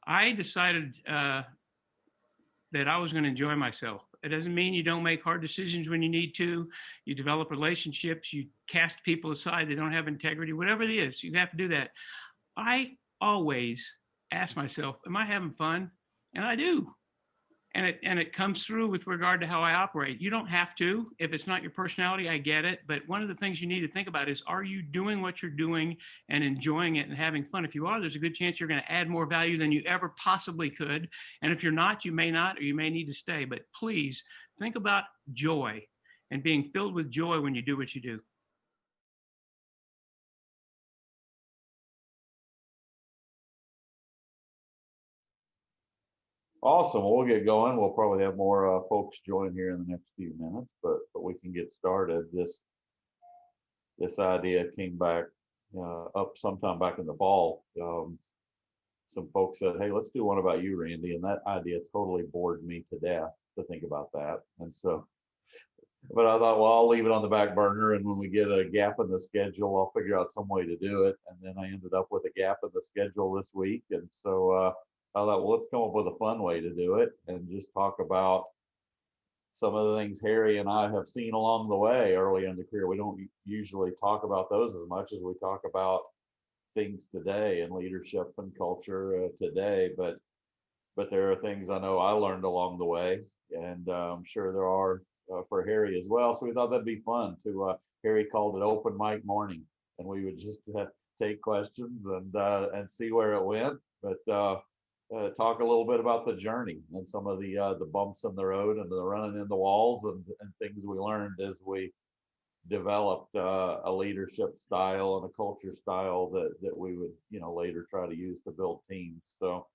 I decided that I was going to enjoy myself. It doesn't mean you don't make hard decisions when you need to. You develop relationships, you cast people aside that don't have integrity, whatever it is, you have to do that. I always ask myself, am I having fun? And I do. And it comes through with regard to how I operate. You don't have to. If it's not your personality, I get it. But one of the things you need to think about is, are you doing what you're doing and enjoying it and having fun? If you are, there's a good chance you're going to add more value than you ever possibly could. And if you're not, you may not, or you may need to stay. But please think about joy and being filled with joy when you do what you do. Awesome. Well, we'll get going. We'll probably have more folks join here in the next few minutes, but we can get started. This idea came back up sometime back in the fall. Some folks said, "Hey, let's do one about you, Randy," and that idea totally bored me to death to think about that. And so, but I thought, well, I'll leave it on the back burner, and when we get a gap in the schedule, I'll figure out some way to do it. And then I ended up with a gap in the schedule this week, and so I thought, well, let's come up with a fun way to do it and just talk about some of the things Harry and I have seen along the way early in the career. We don't usually talk about those as much as we talk about things today and leadership and culture today, but there are things I know I learned along the way, and I'm sure there are for Harry as well. So we thought that'd be fun to. Harry called it open mic morning, and we would just take questions and see where it went. But talk a little bit about the journey and some of the bumps in the road and the running in the walls and things we learned as we developed a leadership style and a culture style that we would later try to use to build teams. So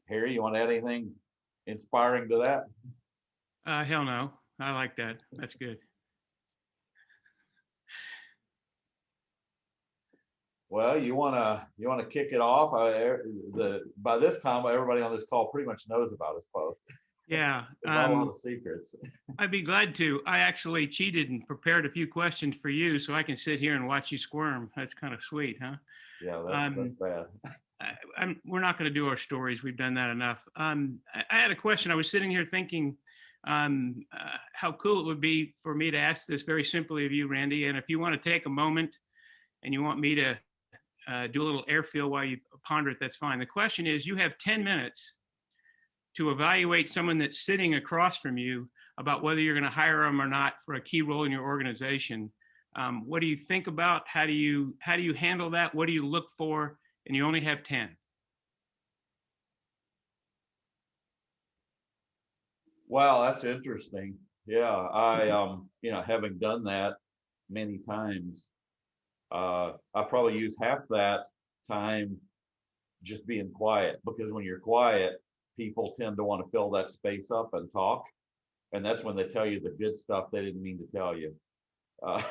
Harry, you want to add anything inspiring to that? Hell no. I like that. That's good. Well, you wanna kick it off? By this time, everybody on this call pretty much knows about us both. Yeah. Not a lot of secrets. I'd be glad to. I actually cheated and prepared a few questions for you so I can sit here and watch you squirm. That's kind of sweet, huh? Yeah, that's bad. We're not going to do our stories. We've done that enough. I had a question. I was sitting here thinking how cool it would be for me to ask this very simply of you, Randy. And if you want to take a moment and you want me to do a little airfield while you ponder it, that's fine. The question is, you have 10 minutes to evaluate someone that's sitting across from you about whether you're going to hire them or not for a key role in your organization. What do you think about? How do you handle that? What do you look for? And you only have 10. Wow, that's interesting. Yeah, I having done that many times, I probably use half that time just being quiet, because when you're quiet, people tend to want to fill that space up and talk, and that's when they tell you the good stuff they didn't mean to tell you. Uh,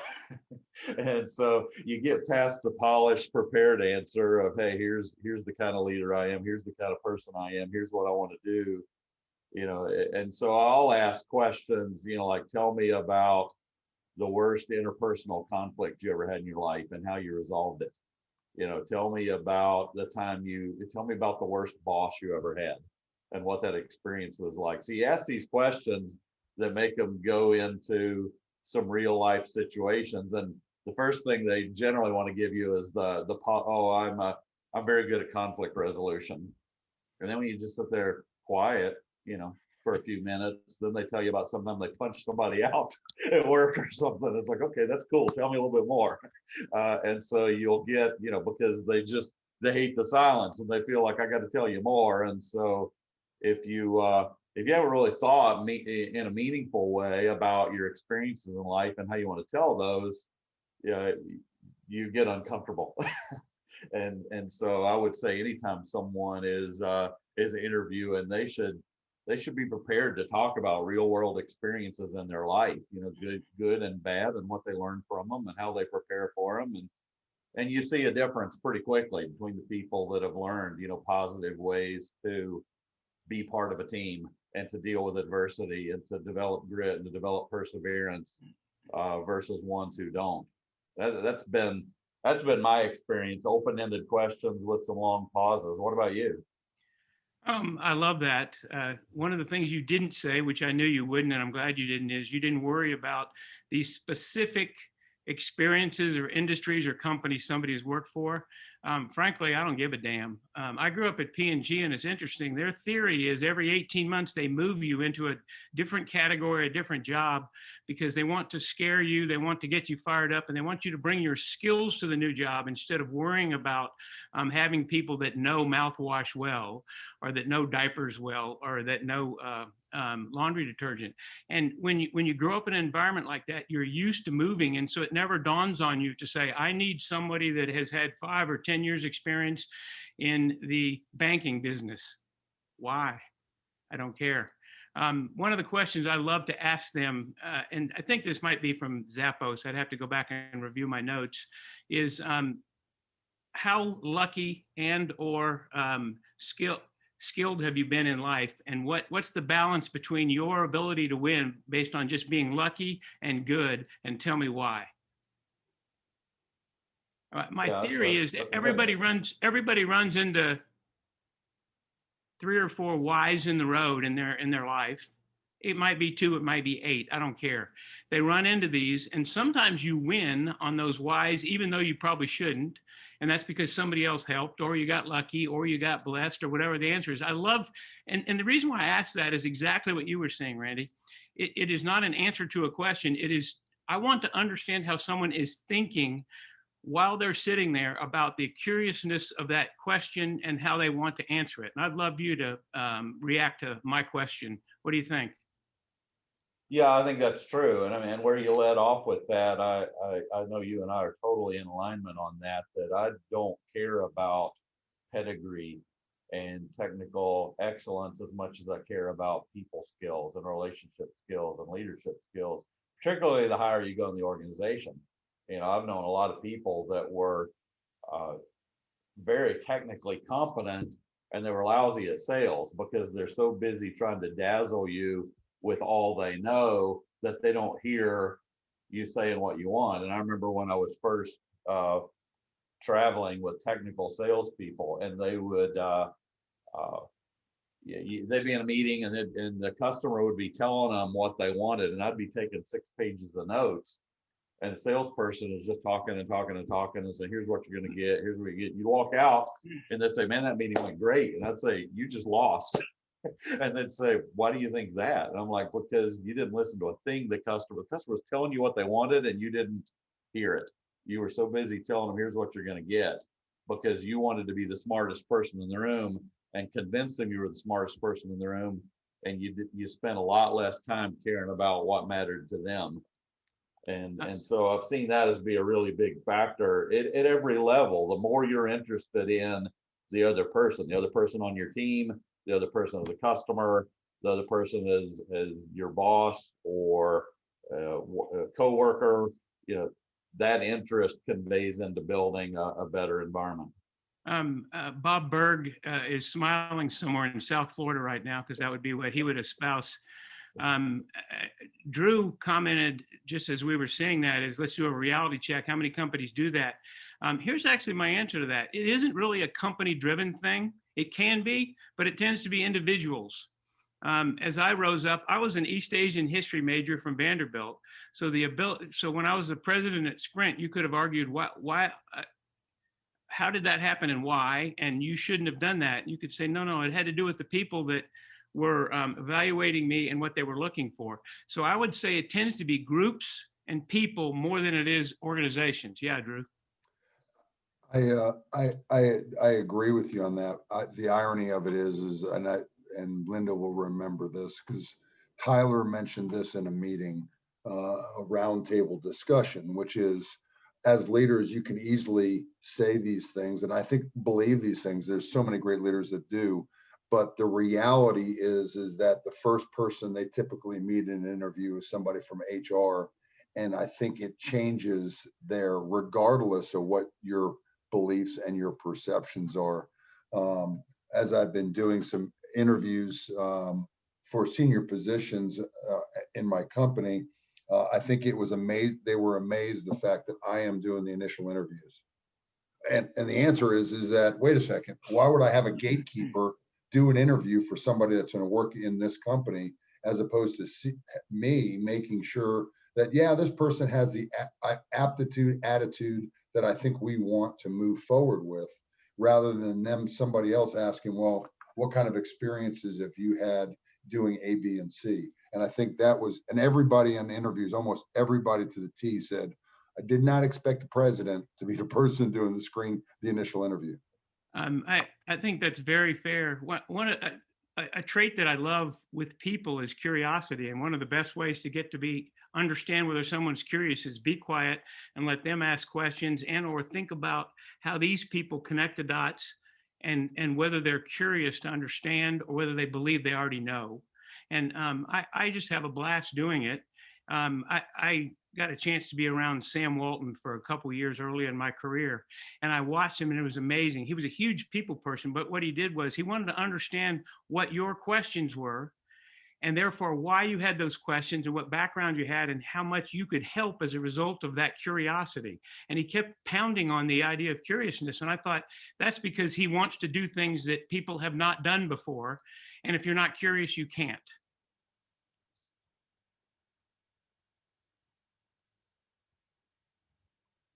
and so you get past the polished, prepared answer of, hey, here's the kind of leader I am, here's the kind of person I am, here's what I want to do, and so I'll ask questions, like, tell me about the worst interpersonal conflict you ever had in your life and how you resolved it. Tell me about tell me about the worst boss you ever had and what that experience was like. So you ask these questions that make them go into some real life situations. And the first thing they generally want to give you is I'm very good at conflict resolution. And then when you just sit there quiet, for a few minutes, then they tell you about sometime they punched somebody out at work or something. It's like, okay, that's cool. Tell me a little bit more. And so you'll get, because they hate the silence and they feel like I got to tell you more. And so if you haven't really thought in a meaningful way about your experiences in life and how you want to tell those, you get uncomfortable. and so I would say anytime someone is an interview, and they should be prepared to talk about real world experiences in their life, good and bad, and what they learned from them and how they prepare for them. And you see a difference pretty quickly between the people that have learned, positive ways to be part of a team and to deal with adversity and to develop grit and to develop perseverance versus ones who don't. That's been my experience. Open-ended questions with some long pauses. What about you? I love that. One of the things you didn't say, which I knew you wouldn't, and I'm glad you didn't, is you didn't worry about these specific experiences or industries or companies somebody has worked for. Frankly, I don't give a damn. I grew up at P&G, and it's interesting. Their theory is every 18 months they move you into a different category, a different job, because they want to scare you, they want to get you fired up, and they want you to bring your skills to the new job instead of worrying about having people that know mouthwash well, or that know diapers well, or that know laundry detergent. And when you grow up in an environment like that, you're used to moving, and so it never dawns on you to say, I need somebody that has had 5 or 10 years experience in the banking business. Why? I don't care. One of the questions I love to ask them, and I think this might be from Zappos, I'd have to go back and review my notes, is how lucky and or skilled have you been in life, and what's the balance between your ability to win based on just being lucky and good, and tell me why. My theory is everybody runs into 3 or 4 whys in the road in their life. It might be 2, it might be 8, I don't care. They run into these, and sometimes you win on those whys even though you probably shouldn't. And that's because somebody else helped, or you got lucky, or you got blessed, or whatever the answer is. I love, and the reason why I asked that is exactly what you were saying, Randy. It is not an answer to a question. It is, I want to understand how someone is thinking while they're sitting there about the curiousness of that question and how they want to answer it. And I'd love you to react to my question. What do you think? Yeah, I think that's true. And I mean, where you led off with that, I know you and I are totally in alignment on that, that I don't care about pedigree and technical excellence as much as I care about people skills and relationship skills and leadership skills, particularly the higher you go in the organization. You know, I've known a lot of people that were very technically competent, and they were lousy at sales because they're so busy trying to dazzle you with all they know that they don't hear you saying what you want. And I remember when I was first traveling with technical salespeople, and they would they'd be in a meeting, and the customer would be telling them what they wanted, and I'd be taking 6 pages of notes, and the salesperson is just talking and talking and talking and saying, here's what you're going to get, here's what you get. You walk out and they say, man, that meeting went great. And I'd say, you just lost. And they'd say, why do you think that? And I'm like, because you didn't listen to a thing the customer was telling you what they wanted, and you didn't hear it. You were so busy telling them, here's what you're going to get, because you wanted to be the smartest person in the room and convince them you were the smartest person in the room. And you spent a lot less time caring about what mattered to them. And so I've seen that as be a really big factor at every level. The more you're interested in the other person on your team, the other person as a customer, the other person as your boss or a coworker, you know, that interest conveys into building a better environment. Bob Berg is smiling somewhere in South Florida right now, because that would be what he would espouse. Drew commented just as we were saying that, is let's do a reality check. How many companies do that? Here's actually my answer to that. It isn't really a company driven thing. It can be, but it tends to be individuals. As I rose up, I was an East Asian history major from Vanderbilt. So when I was the president at Sprint, you could have argued why how did that happen and why? And you shouldn't have done that. You could say, no, it had to do with the people that were evaluating me and what they were looking for. So I would say it tends to be groups and people more than it is organizations. Yeah, Drew. I agree with you on that. The irony of it is, and Linda will remember this because Tyler mentioned this in a meeting, a roundtable discussion, which is, as leaders, you can easily say these things, and I think believe these things. There's so many great leaders that do. But the reality is that the first person they typically meet in an interview is somebody from HR. And I think it changes there regardless of what your beliefs and your perceptions are. As I've been doing some interviews for senior positions in my company, I think it was amazed. They were amazed the fact that I am doing the initial interviews. And the answer is that, wait a second, why would I have a gatekeeper do an interview for somebody that's going to work in this company, as opposed to me making sure that, yeah, this person has the aptitude, attitude that I think we want to move forward with, rather than somebody else asking, well, what kind of experiences have you had doing A, B, and C? And I think that was, and everybody in the interviews, almost everybody to the T said, I did not expect the president to be the person doing the initial interview. I think that's very fair. A trait that I love with people is curiosity. And one of the best ways to get to understand whether someone's curious is be quiet and let them ask questions or think about how these people connect the dots and whether they're curious to understand or whether they believe they already know. And I just have a blast doing it. I got a chance to be around Sam Walton for a couple of years early in my career, and I watched him, and it was amazing. He was a huge people person, but what he did was he wanted to understand what your questions were, and therefore why you had those questions and what background you had and how much you could help as a result of that curiosity. And he kept pounding on the idea of curiousness, and I thought that's because he wants to do things that people have not done before, and if you're not curious, you can't.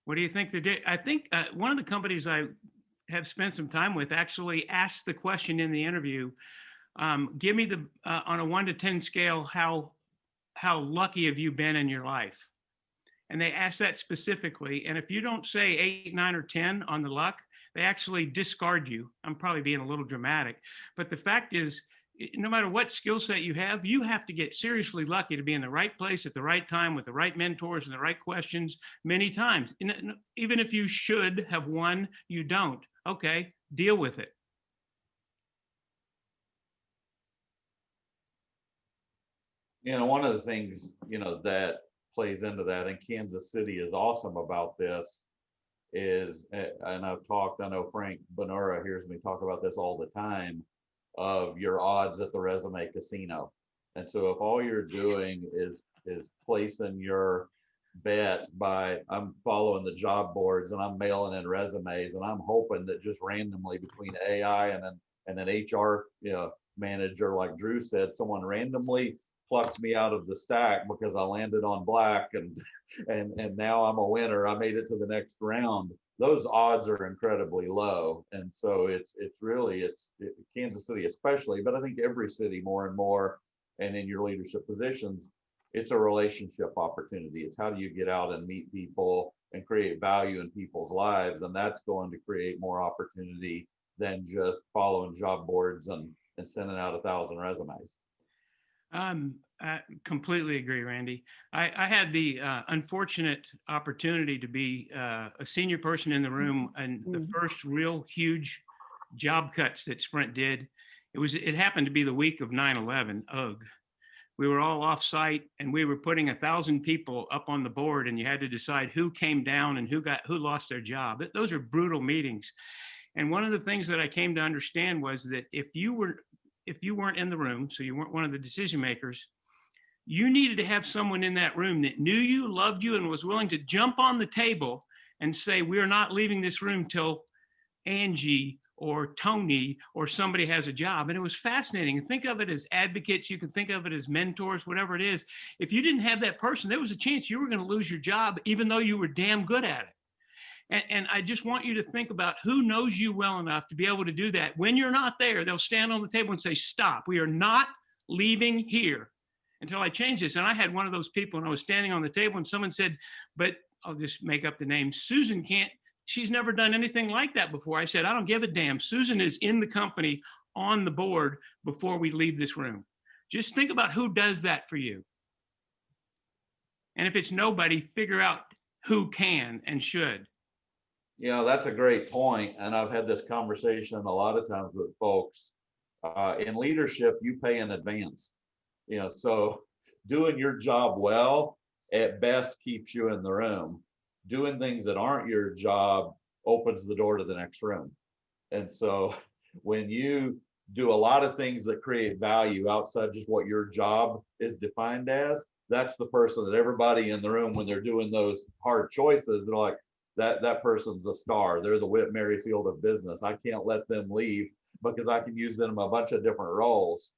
What do you think they did? I think one of the companies I have spent some time with actually asked the question in the interview, give me on a 1 to 10 scale, how lucky have you been in your life? And they asked that specifically. And if you don't say 8, 9, or 10 on the luck, they actually discard you. I'm probably being a little dramatic, but the fact is, no matter what skill set you have to get seriously lucky to be in the right place at the right time with the right mentors and the right questions many times. And even if you should have won, you don't. Okay, deal with it. One of the things, that plays into that, and Kansas City is awesome about this, is, and I know Frank Bonura hears me talk about this all the time, of your odds at the resume casino. And so if all you're doing is placing your bet by, I'm following the job boards and I'm mailing in resumes and I'm hoping that just randomly between AI and an HR manager, like Drew said, someone randomly plucks me out of the stack because I landed on black and now I'm a winner, I made it to the next round. Those odds are incredibly low. And so it's Kansas City especially, but I think every city more and more, and in your leadership positions, it's a relationship opportunity. It's how do you get out and meet people and create value in people's lives? And that's going to create more opportunity than just following job boards and sending out 1,000 resumes. I completely agree, Randy. I had the unfortunate opportunity to be a senior person in the room and the first real huge job cuts that Sprint did. It happened to be the week of 9/11. Ugh. We were all off site and we were putting 1,000 people up on the board, and you had to decide who came down and who lost their job. Those are brutal meetings. And one of the things that I came to understand was that if you weren't in the room, so you weren't one of the decision makers, you needed to have someone in that room that knew you, loved you, and was willing to jump on the table and say, we're not leaving this room till Angie or Tony or somebody has a job. And it was fascinating. Think of it as advocates. You can think of it as mentors, whatever it is. If you didn't have that person, there was a chance you were going to lose your job, even though you were damn good at it. And I just want you to think about who knows you well enough to be able to do that. When you're not there, they'll stand on the table and say, stop, we are not leaving here until I change this. And I had one of those people, and I was standing on the table and someone said, but I'll just make up the name, Susan she's never done anything like that before. I said, I don't give a damn. Susan is in the company on the board before we leave this room. Just think about who does that for you. And if it's nobody, figure out who can and should. That's a great point. And I've had this conversation a lot of times with folks. In leadership, you pay in advance. So doing your job well at best keeps you in the room. Doing things that aren't your job opens the door to the next room. And so when you do a lot of things that create value outside just what your job is defined as, that's the person that everybody in the room, when they're doing those hard choices, they're like, that person's a star. They're the Whit Merrifield of business. I can't let them leave because I can use them in a bunch of different roles.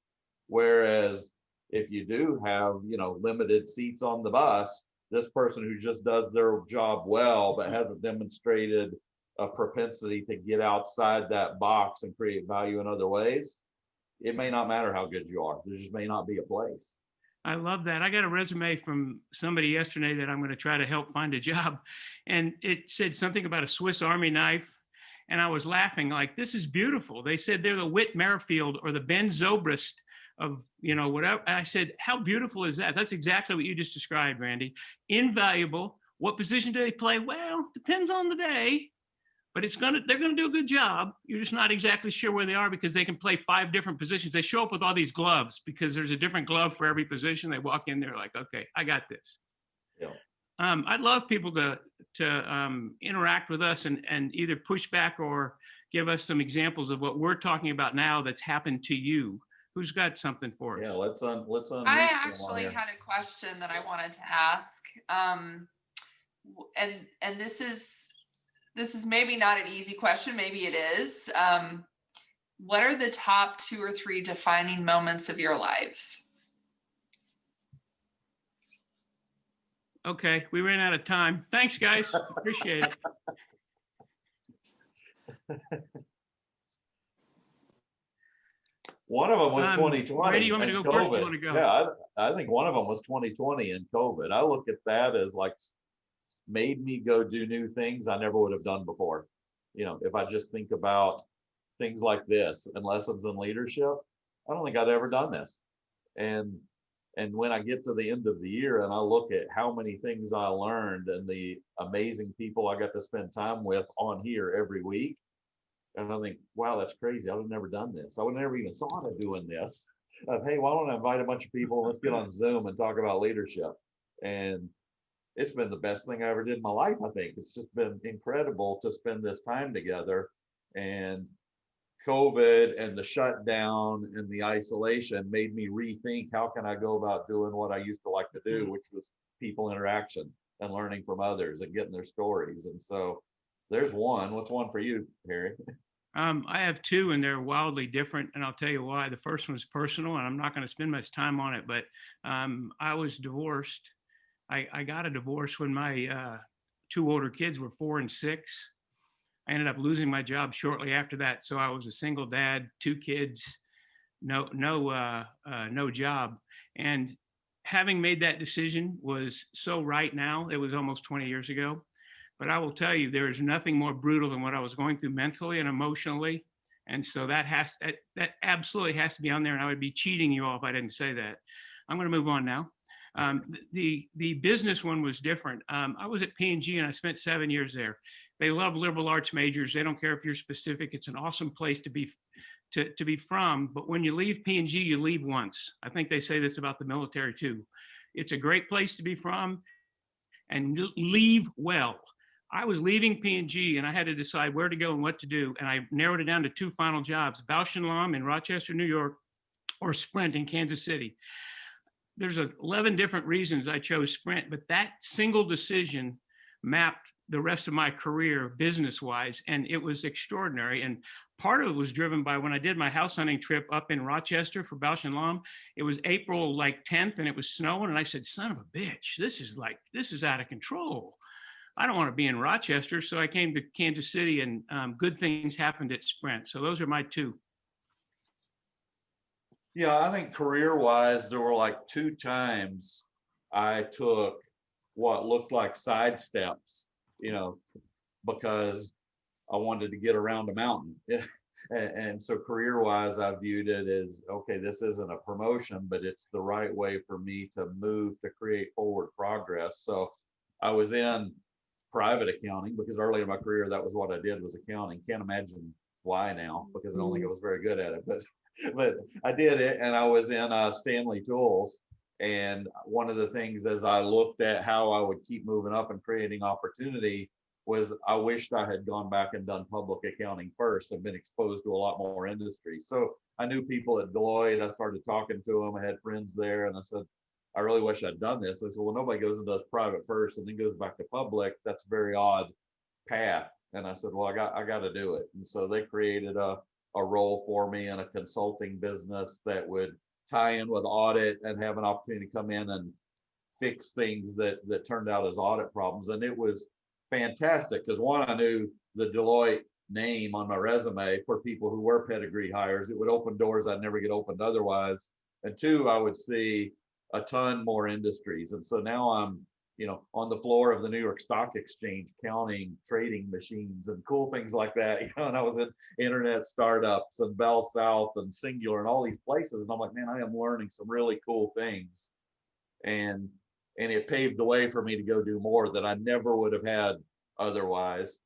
Whereas if you do have, limited seats on the bus, this person who just does their job well, but hasn't demonstrated a propensity to get outside that box and create value in other ways, it may not matter how good you are. There just may not be a place. I love that. I got a resume from somebody yesterday that I'm going to try to help find a job. And it said something about a Swiss Army knife. And I was laughing like, this is beautiful. They said they're the Whit Merrifield or the Ben Zobrist of, whatever. And I said, how beautiful is that? That's exactly what you just described, Randy. Invaluable. What position do they play? Well, depends on the day. But they're gonna do a good job. You're just not exactly sure where they are because they can play 5 different positions. They show up with all these gloves because there's a different glove for every position. They walk in there like, okay, I got this. Yeah. I'd love people to interact with us and either push back or give us some examples of what we're talking about now that's happened to you. Who's got something for us? Yeah, let's I actually had a question that I wanted to ask, and this is maybe not an easy question. Maybe it is. What are the top 2 or 3 defining moments of your lives? Okay, we ran out of time. Thanks, guys. Appreciate it. One of them was 2020. Randy, you want me to go first? You want to go? Yeah, I think one of them was 2020 and COVID. I look at that as like made me go do new things I never would have done before. If I just think about things like this and lessons in leadership, I don't think I'd ever done this. And when I get to the end of the year and I look at how many things I learned and the amazing people I got to spend time with on here every week, and I think, wow, that's crazy. I would have never done this. I would have never even thought of doing this. Hey, why don't I invite a bunch of people and let's get on Zoom and talk about leadership? And it's been the best thing I ever did in my life, I think. It's just been incredible to spend this time together. And COVID and the shutdown and the isolation made me rethink how can I go about doing what I used to like to do, which was people interaction and learning from others and getting their stories. And so there's one. What's one for you, Harry? I have 2 and they're wildly different. And I'll tell you why. The first one's personal and I'm not going to spend much time on it, but I was divorced. I got a divorce when my 2 older kids were 4 and 6. I ended up losing my job shortly after that. So I was a single dad, 2 kids, no job. And having made that decision was so right now. It was almost 20 years ago. But I will tell you, there is nothing more brutal than what I was going through mentally and emotionally. And so that absolutely has to be on there. And I would be cheating you all if I didn't say that. I'm going to move on now. The business one was different. I was at P&G and I spent 7 years there. They love liberal arts majors. They don't care if you're specific. It's an awesome place to be from. But when you leave P&G, you leave once. I think they say this about the military too. It's a great place to be from and leave well. I was leaving P&G and I had to decide where to go and what to do. And I narrowed it down to 2 final jobs, Bausch & Lomb in Rochester, New York, or Sprint in Kansas City. There's 11 different reasons I chose Sprint, but that single decision mapped the rest of my career business-wise, and it was extraordinary. And part of it was driven by when I did my house hunting trip up in Rochester for Bausch & Lomb. It was April 10th, and it was snowing, and I said, son of a bitch, this is out of control. I don't want to be in Rochester, so I came to Kansas City, and good things happened at Sprint. So those are my 2. Yeah, I think career-wise, there were like 2 times I took what looked like side steps, because I wanted to get around a mountain. And so career-wise, I viewed it as, okay, this isn't a promotion, but it's the right way for me to move to create forward progress. So I was in private accounting because early in my career, that was what I did, was accounting. Can't imagine why now, because I don't think I was very good at it, but I did it. And I was in Stanley Tools. And one of the things as I looked at how I would keep moving up and creating opportunity was I wished I had gone back and done public accounting first and been exposed to a lot more industry. So I knew people at Deloitte. I started talking to them. I had friends there, and I said, I really wish I'd done this. They said, well, nobody goes and does private first and then goes back to public. That's a very odd path. And I said, well, I got to do it. And so they created a a role for me in a consulting business that would tie in with audit and have an opportunity to come in and fix things that turned out as audit problems. And it was fantastic because one, I knew the Deloitte name on my resume for people who were pedigree hires. It would open doors I'd never get opened otherwise. And two, I would see a ton more industries. And so now I'm, on the floor of the New York Stock Exchange, counting trading machines and cool things like that. And I was in internet startups and Bell South and Singular and all these places. And I'm like, man, I am learning some really cool things. And it paved the way for me to go do more that I never would have had otherwise.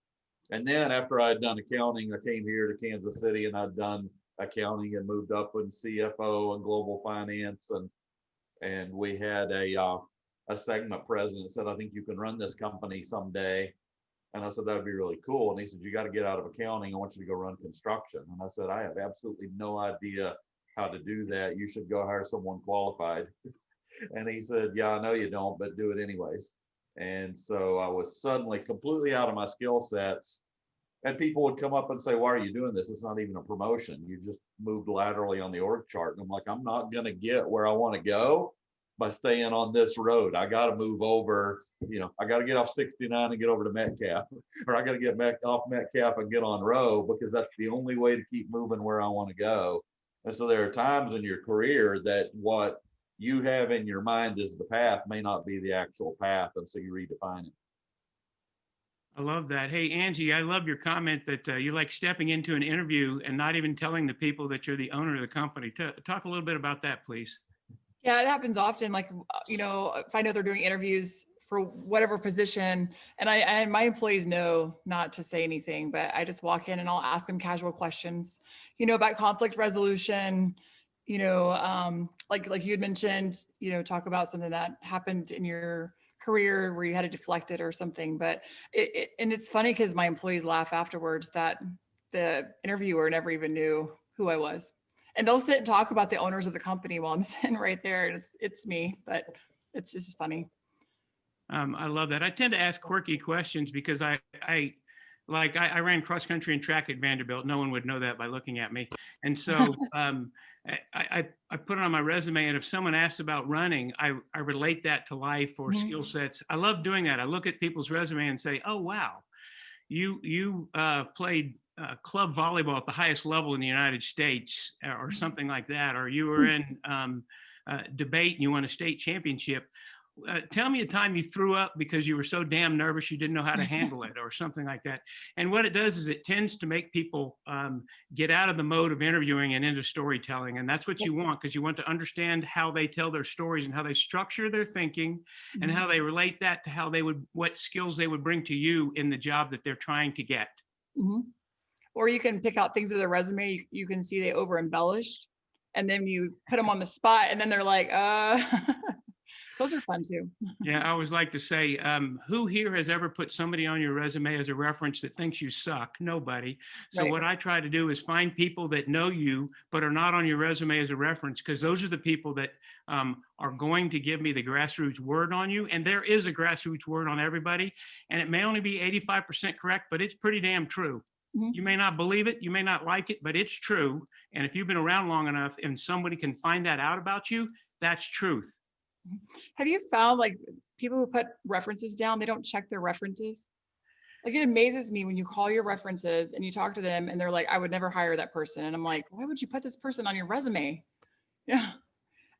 And then after I'd done accounting, I came here to Kansas City and I'd done accounting and moved up in CFO and global finance. And we had a segment president said, I think you can run this company someday. And I said, that would be really cool. And he said, you got to get out of accounting. I want you to go run construction. And I said, I have absolutely no idea how to do that. You should go hire someone qualified. And he said, yeah, I know you don't, but do it anyways. And so I was suddenly completely out of my skill sets. And people would come up and say, why are you doing this? It's not even a promotion. You just moved laterally on the org chart. And I'm like, I'm not going to get where I want to go by staying on this road. I got to move over, I got to get off 69 and get over to Metcalf, or I got to get off Metcalf and get on Row, because that's the only way to keep moving where I want to go. And so there are times in your career that what you have in your mind as the path may not be the actual path. And so you redefine it. I love that. Hey, Angie, I love your comment that you like stepping into an interview and not even telling the people that you're the owner of the company. Talk a little bit about that, please. Yeah, it happens often. Like, if I know they're doing interviews for whatever position, and my employees know not to say anything, but I just walk in and I'll ask them casual questions, about conflict resolution, like you had mentioned, talk about something that happened in your career where you had to deflect it or something. But and it's funny because my employees laugh afterwards that the interviewer never even knew who I was. And they'll sit and talk about the owners of the company while I'm sitting right there. And it's me, but it's just funny. I love that. I tend to ask quirky questions because I ran cross country and track at Vanderbilt. No one would know that by looking at me. And so I put it on my resume. And if someone asks about running, I relate that to life or skill sets. I love doing that. I look at people's resume and say, oh, wow, you played club volleyball at the highest level in the United States or something like that. Or you were in debate and you won a state championship. Tell me a time you threw up because you were so damn nervous you didn't know how to handle it or something like that. And what it does is it tends to make people get out of the mode of interviewing and into storytelling. And that's what you want, because you want to understand how they tell their stories and how they structure their thinking and how they relate that to what skills they would bring to you in the job that they're trying to get. Mm-hmm. Or you can pick out things with a resume you can see they over embellished, and then you put them on the spot and then they're like, those are fun too. Yeah, I always like to say, who here has ever put somebody on your resume as a reference that thinks you suck? Nobody. So what I try to do is find people that know you, but are not on your resume as a reference, because those are the people that are going to give me the grassroots word on you. And there is a grassroots word on everybody. And it may only be 85% correct, but it's pretty damn true. Mm-hmm. You may not believe it, you may not like it, but it's true. And if you've been around long enough and somebody can find that out about you, that's truth. Have you found like people who put references down, they don't check their references? Like, it amazes me when you call your references and you talk to them and they're like, I would never hire that person. And I'm like, why would you put this person on your resume? Yeah,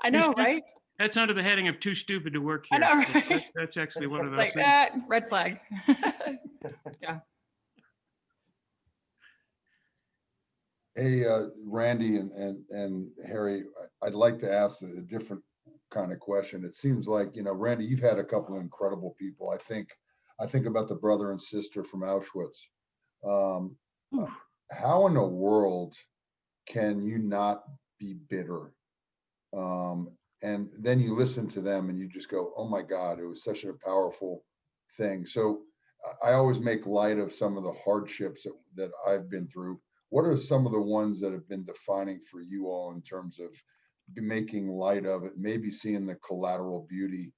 I know, right? That's under the heading of too stupid to work here. I know, right? That's actually one of those like, things. Red flag. Yeah. Hey, Randy and Harry, I'd like to ask a different kind of question. It seems like, Randy, you've had a couple of incredible people. I think about the brother and sister from Auschwitz. How in the world can you not be bitter? And then you listen to them and you just go, oh my God, it was such a powerful thing. So I always make light of some of the hardships that I've been through. What are some of the ones that have been defining for you all in terms of making light of it, maybe seeing the collateral beauty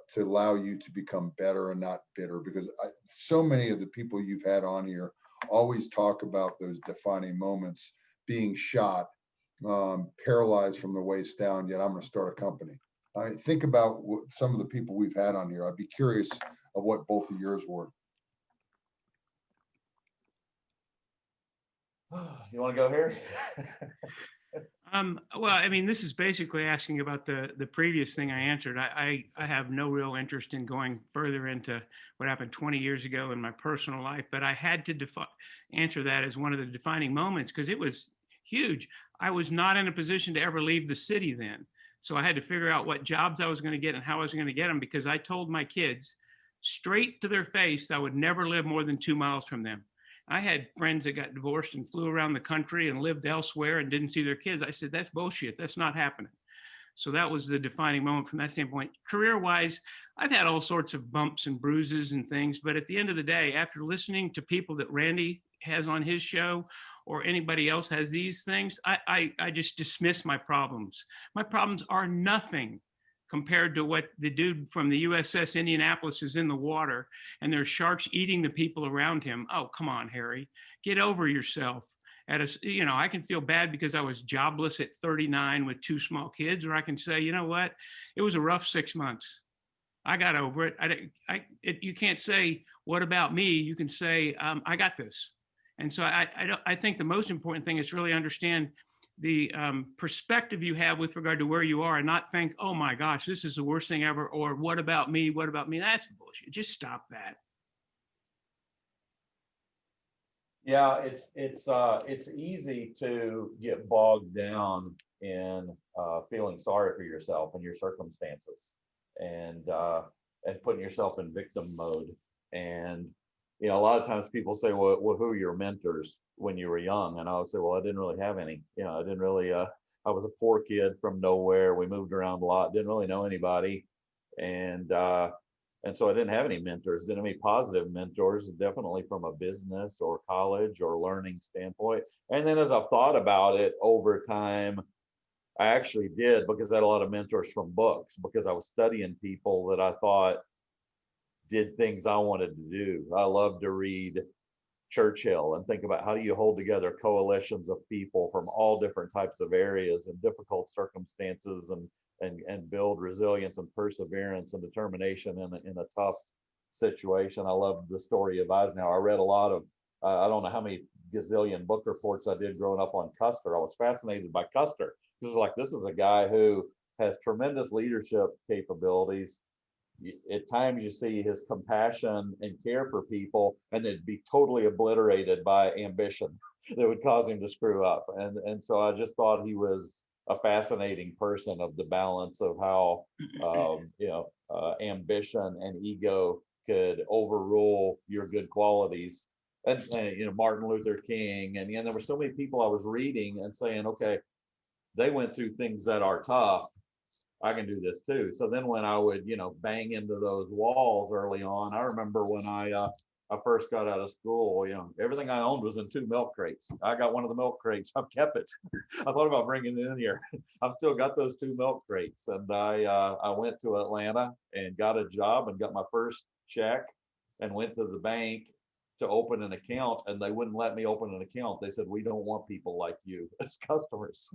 to allow you to become better and not bitter? Because so many of the people you've had on here always talk about those defining moments being shot, paralyzed from the waist down, yet I'm going to start a company. I mean, think about some of the people we've had on here. I'd be curious of what both of yours were. You want to go here? Well, I mean, this is basically asking about the previous thing I answered. I have no real interest in going further into what happened 20 years ago in my personal life, but I had to answer that as one of the defining moments because it was huge. I was not in a position to ever leave the city then. So I had to figure out what jobs I was going to get and how I was going to get them because I told my kids straight to their face I would never live more than 2 miles from them. I had friends that got divorced and flew around the country and lived elsewhere and didn't see their kids. I said, that's bullshit. That's not happening. So that was the defining moment from that standpoint. Career-wise, I've had all sorts of bumps and bruises and things, but at the end of the day, after listening to people that Randy has on his show or anybody else has these things, I just dismiss my problems. My problems are nothing compared to what the dude from the USS Indianapolis is in the water and there's sharks eating the people around him. Oh, come on, Harry, get over yourself. I can feel bad because I was jobless at 39 with 2 small kids, or I can say, you know what, it was a rough 6 months. I got over it. You can't say, what about me? You can say, I got this. And so I think the most important thing is really understand the perspective you have with regard to where you are and not think, oh my gosh, this is the worst thing ever, or what about me? What about me? That's bullshit. Just stop that. Yeah, it's easy to get bogged down in feeling sorry for yourself and your circumstances and putting yourself in victim mode. And a lot of times people say, well, who are your mentors when you were young? And I would say, well, I didn't really have any. I didn't really, I was a poor kid from nowhere. We moved around a lot, didn't really know anybody. And so I didn't have any mentors, didn't have any positive mentors, definitely from a business or college or learning standpoint. And then as I've thought about it over time, I actually did, because I had a lot of mentors from books, because I was studying people that I thought did things I wanted to do. I love to read Churchill and think about how do you hold together coalitions of people from all different types of areas and difficult circumstances and build resilience and perseverance and determination in a tough situation. I love the story of Eisenhower. I read a lot of, I don't know how many gazillion book reports I did growing up on Custer. I was fascinated by Custer. This is a guy who has tremendous leadership capabilities. At times you see his compassion and care for people, and it'd be totally obliterated by ambition that would cause him to screw up. And so I just thought he was a fascinating person of the balance of how ambition and ego could overrule your good qualities. And Martin Luther King, and there were so many people I was reading and saying, okay, they went through things that are tough. I can do this too. So then when I would, bang into those walls early on, I remember when I first got out of school, everything I owned was in 2 milk crates. I got one of the milk crates. I've kept it. I thought about bringing it in here. I've still got those 2 milk crates. And I went to Atlanta and got a job and got my first check and went to the bank to open an account, and they wouldn't let me open an account. They said, we don't want people like you as customers.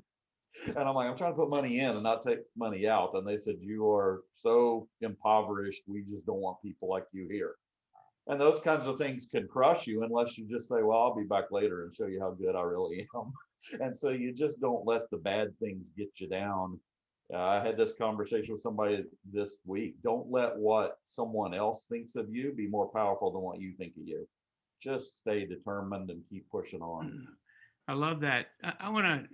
And I'm like, I'm trying to put money in and not take money out. And they said, you are so impoverished. We just don't want people like you here. And those kinds of things can crush you unless you just say, well, I'll be back later and show you how good I really am. And so you just don't let the bad things get you down. I had this conversation with somebody this week. Don't let what someone else thinks of you be more powerful than what you think of you. Just stay determined and keep pushing on. I love that. I want to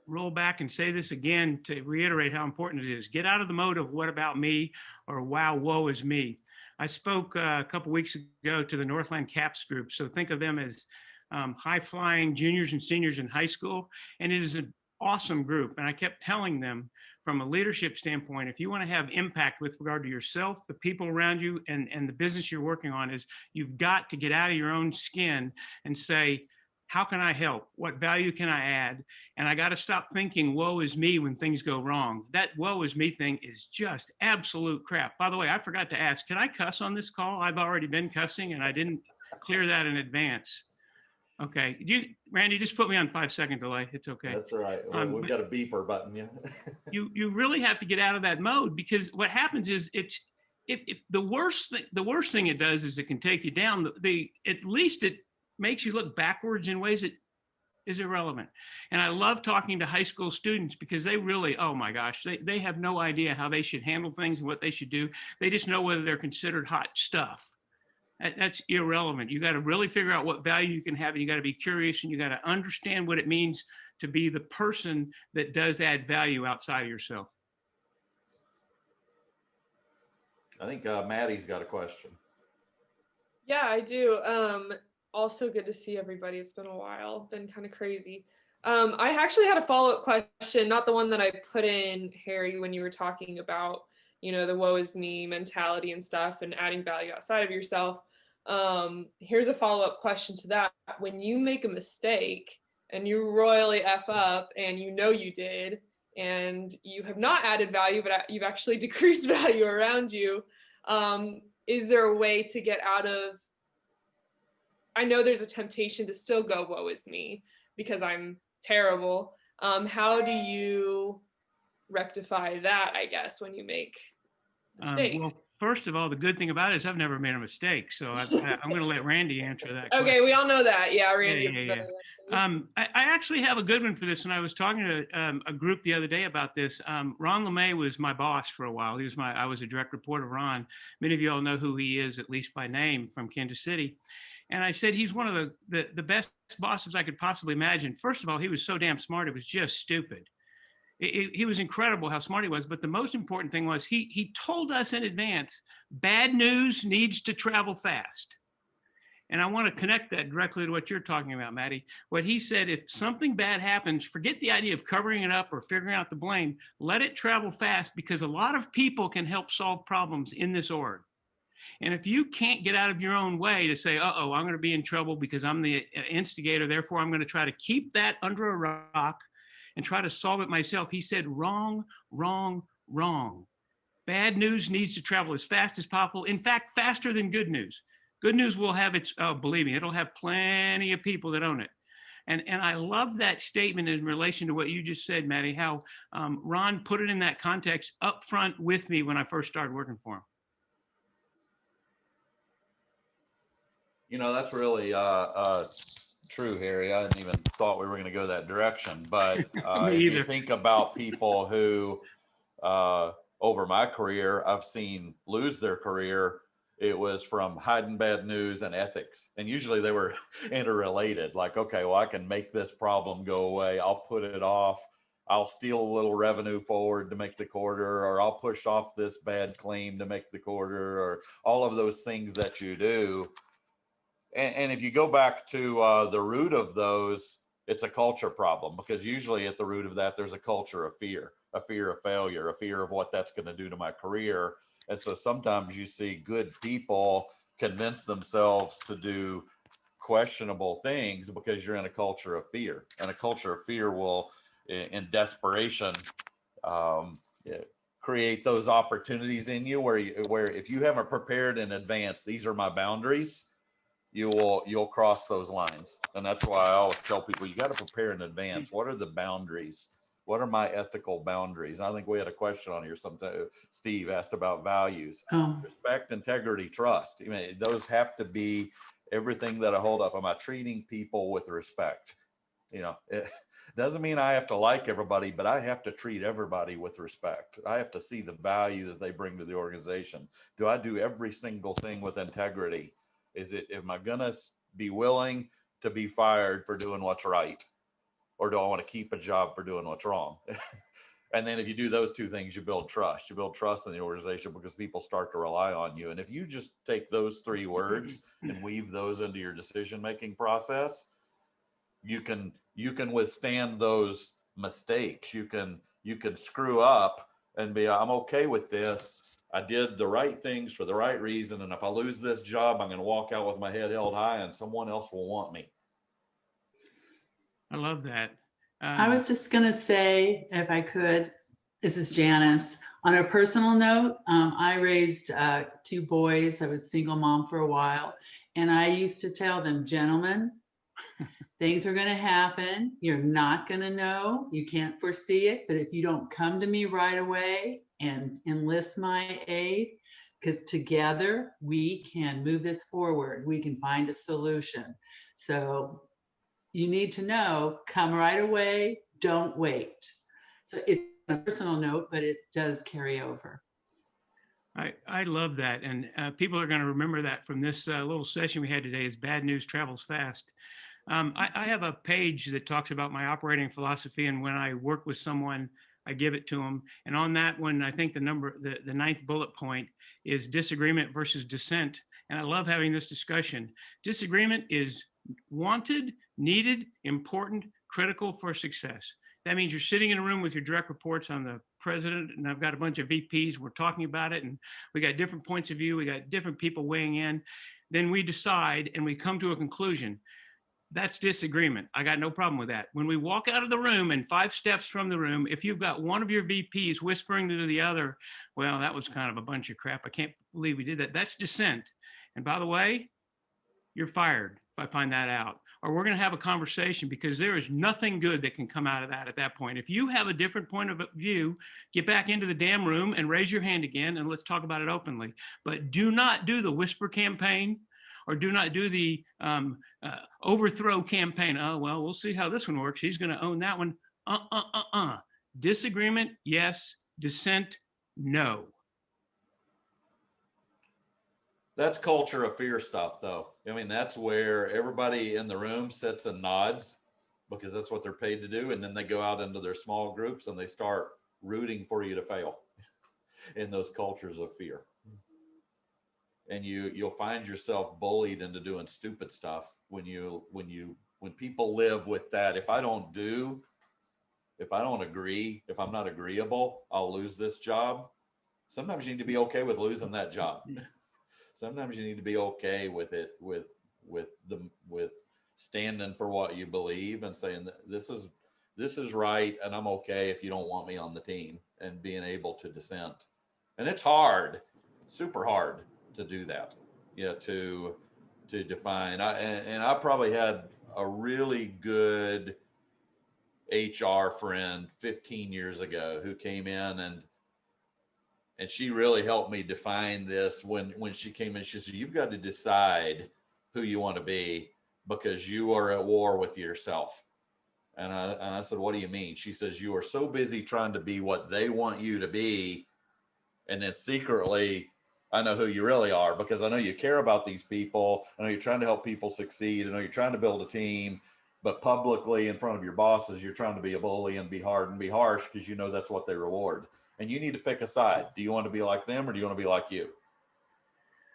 roll back and say this again to reiterate how important it is. Get out of the mode of what about me or wow, woe is me. I spoke a couple weeks ago to the Northland CAPS group. So think of them as high flying juniors and seniors in high school. And it is an awesome group. And I kept telling them from a leadership standpoint, if you want to have impact with regard to yourself, the people around you, and the business you're working on, is you've got to get out of your own skin and say, how can I help? What value can I add? And I got to stop thinking, woe is me when things go wrong. That woe is me thing is just absolute crap. By the way, I forgot to ask, can I cuss on this call? I've already been cussing and I didn't clear that in advance. Okay. Randy, just put me on 5-second delay. It's okay. That's right. We've But got a beeper button. Yeah. you really have to get out of that mode, because what happens is if the worst thing it does is it can take you down. At least it makes you look backwards in ways that is irrelevant. And I love talking to high school students, because they really, oh my gosh, they have no idea how they should handle things and what they should do. They just know whether they're considered hot stuff. That's irrelevant. You got to really figure out what value you can have, and you got to be curious, and you got to understand what it means to be the person that does add value outside of yourself. I think Mattie's got a question. Yeah, I do. Also good to see everybody. It's been a while, been kind of crazy. I actually had a follow-up question, not the one that I put in, Harry, when you were talking about, the woe is me mentality and stuff and adding value outside of yourself. Here's a follow-up question to that. When you make a mistake and you royally F up and you did, and you have not added value, but you've actually decreased value around you, is there a way to get out of, I know there's a temptation to still go, woe is me, because I'm terrible. How do you rectify that, I guess, when you make mistakes? Well, first of all, the good thing about it is I've never made a mistake. So I'm going to let Randy answer that question. Okay, we all know that. Yeah, Randy. Yeah. I actually have a good one for this. And I was talking to a group the other day about this. Ron LeMay was my boss for a while. I was a direct report of Ron. Many of you all know who he is, at least by name, from Kansas City. And I said, he's one of the best bosses I could possibly imagine. First of all, he was so damn smart. It was just stupid. He was incredible how smart he was. But the most important thing was he told us in advance, bad news needs to travel fast. And I want to connect that directly to what you're talking about, Mattie. What he said, if something bad happens, forget the idea of covering it up or figuring out the blame. Let it travel fast, because a lot of people can help solve problems in this org. And if you can't get out of your own way to say, uh-oh, I'm going to be in trouble because I'm the instigator, therefore I'm going to try to keep that under a rock and try to solve it myself. He said, wrong, wrong, wrong. Bad news needs to travel as fast as possible. In fact, faster than good news. Good news will have believe me, it'll have plenty of people that own it. And I love that statement in relation to what you just said, Mattie, how Ron put it in that context up front with me when I first started working for him. That's really true, Harry. I hadn't even thought we were going to go that direction. But if you think about people who, over my career, I've seen lose their career, it was from hiding bad news and ethics. And usually they were interrelated. Like, okay, well, I can make this problem go away. I'll put it off. I'll steal a little revenue forward to make the quarter, or I'll push off this bad claim to make the quarter, or all of those things that you do. And if you go back to the root of those, it's a culture problem, because usually at the root of that, there's a culture of fear of failure, a fear of what that's going to do to my career. And so sometimes you see good people convince themselves to do questionable things because you're in a culture of fear. And a culture of fear will, in desperation, create those opportunities in you where if you haven't prepared in advance, these are my boundaries, you'll cross those lines. And that's why I always tell people, you got to prepare in advance. What are the boundaries? What are my ethical boundaries? And I think we had a question on here sometime. Steve asked about values. Respect, integrity, trust. I mean, those have to be everything that I hold up. Am I treating people with respect? It doesn't mean I have to like everybody, but I have to treat everybody with respect. I have to see the value that they bring to the organization. Do I do every single thing with integrity? Am I going to be willing to be fired for doing what's right? Or do I want to keep a job for doing what's wrong? And then if you do those two things, you build trust. You build trust in the organization because people start to rely on you. And if you just take those three words and weave those into your decision-making process, you can withstand those mistakes. You can screw up and be, I'm okay with this. I did the right things for the right reason. And if I lose this job, I'm going to walk out with my head held high and someone else will want me. I love that. I was just going to say, if I could, this is Janice. On a personal note, I raised 2 boys. I was a single mom for a while. And I used to tell them, gentlemen, Things are going to happen. You're not going to know. You can't foresee it. But if you don't come to me right away and enlist my aid, because together we can move this forward, we can find a solution. So you need to know, come right away, don't wait. So it's a personal note, but it does carry over. I love that. And people are going to remember that from this little session we had today is bad news travels fast. I have a page that talks about my operating philosophy. And when I work with someone, I give it to them. And on that one, I think the 9th bullet point is disagreement versus dissent. And I love having this discussion. Disagreement is wanted, needed, important, critical for success. That means you're sitting in a room with your direct reports. I'm the president, and I've got a bunch of VPs. We're talking about it, and we got different points of view. We got different people weighing in. Then we decide, and we come to a conclusion. That's disagreement. I got no problem with that. When we walk out of the room and 5 steps from the room, if you've got one of your VPs whispering to the other, well, that was kind of a bunch of crap. I can't believe we did that. That's dissent. And by the way, you're fired if I find that out. Or we're going to have a conversation, because there is nothing good that can come out of that at that point. If you have a different point of view, get back into the damn room and raise your hand again, and let's talk about it openly. But do not do the whisper campaign, or do not do the overthrow campaign. Oh, well, we'll see how this one works. He's going to own that one. Disagreement, yes. Dissent, no. That's culture of fear stuff, though. I mean, that's where everybody in the room sits and nods, because that's what they're paid to do. And then they go out into their small groups and they start rooting for you to fail in those cultures of fear. And you'll find yourself bullied into doing stupid stuff when people live with that. If I don't agree, if I'm not agreeable, I'll lose this job. Sometimes you need to be okay with losing that job. Sometimes you need to be okay with it, with standing for what you believe and saying this is right, and I'm okay if you don't want me on the team, and being able to dissent. And it's hard, super hard to do that. Yeah, to define. I probably had a really good HR friend 15 years ago who came in and she really helped me define this when she came in. She said, you've got to decide who you want to be, because you are at war with yourself. And I said, what do you mean? She says, you are so busy trying to be what they want you to be. And then secretly, I know who you really are, because I know you care about these people. I know you're trying to help people succeed. I know you're trying to build a team, but publicly in front of your bosses, you're trying to be a bully and be hard and be harsh, because you know that's what they reward. And you need to pick a side. Do you want to be like them, or do you want to be like you?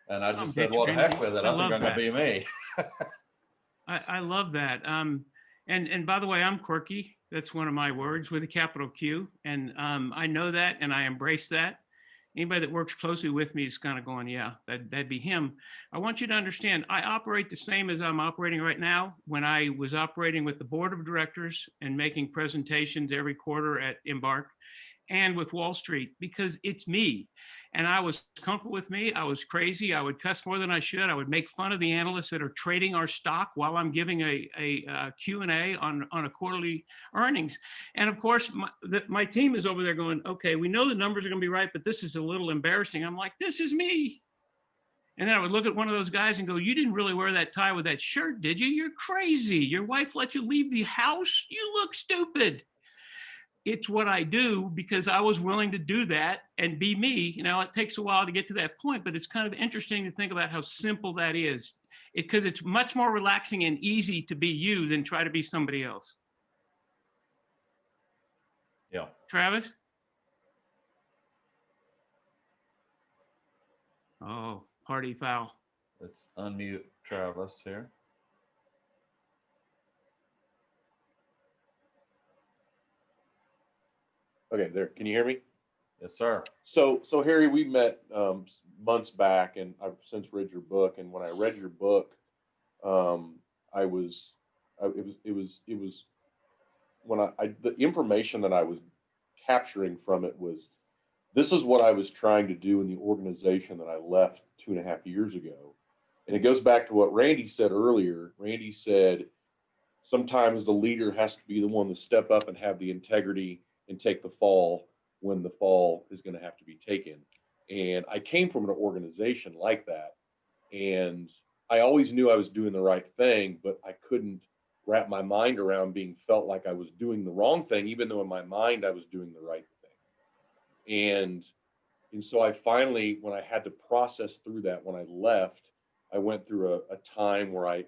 And I just said, well, the heck with it. I think I'm going to be me. I love that. And by the way, I'm quirky. That's one of my words, with a capital Q. And I know that, and I embrace that. Anybody that works closely with me is kind of going, yeah, that'd be him. I want you to understand, I operate the same as I'm operating right now. When I was operating with the board of directors and making presentations every quarter at Embark, and with Wall Street, because it's me. And I was comfortable with me. I was crazy. I would cuss more than I should. I would make fun of the analysts that are trading our stock while I'm giving a Q&A on a quarterly earnings. And of course, my team is over there going, okay, we know the numbers are going to be right, but this is a little embarrassing. I'm like, this is me. And then I would look at one of those guys and go, you didn't really wear that tie with that shirt, did you? You're crazy. Your wife let you leave the house. You look stupid. It's what I do, because I was willing to do that and be me. You know, it takes a while to get to that point, but it's kind of interesting to think about how simple that is, because it's much more relaxing and easy to be you than try to be somebody else. Yeah. Travis? Oh, party foul. Let's unmute Travis here. Okay, there. Can you hear me? Yes, sir. So Harry, we met months back, and I've since read your book. And when I read your book, it was when the information that I was capturing from it was, this is what I was trying to do in the organization that I left 2.5 years ago. And it goes back to what Randy said earlier. Randy said, sometimes the leader has to be the one to step up and have the integrity and take the fall when the fall is going to have to be taken. And I came from an organization like that, and I always knew I was doing the right thing, but I couldn't wrap my mind around being felt like I was doing the wrong thing, even though in my mind I was doing the right thing. And so I finally, when I had to process through that, when I left, I went through a time where I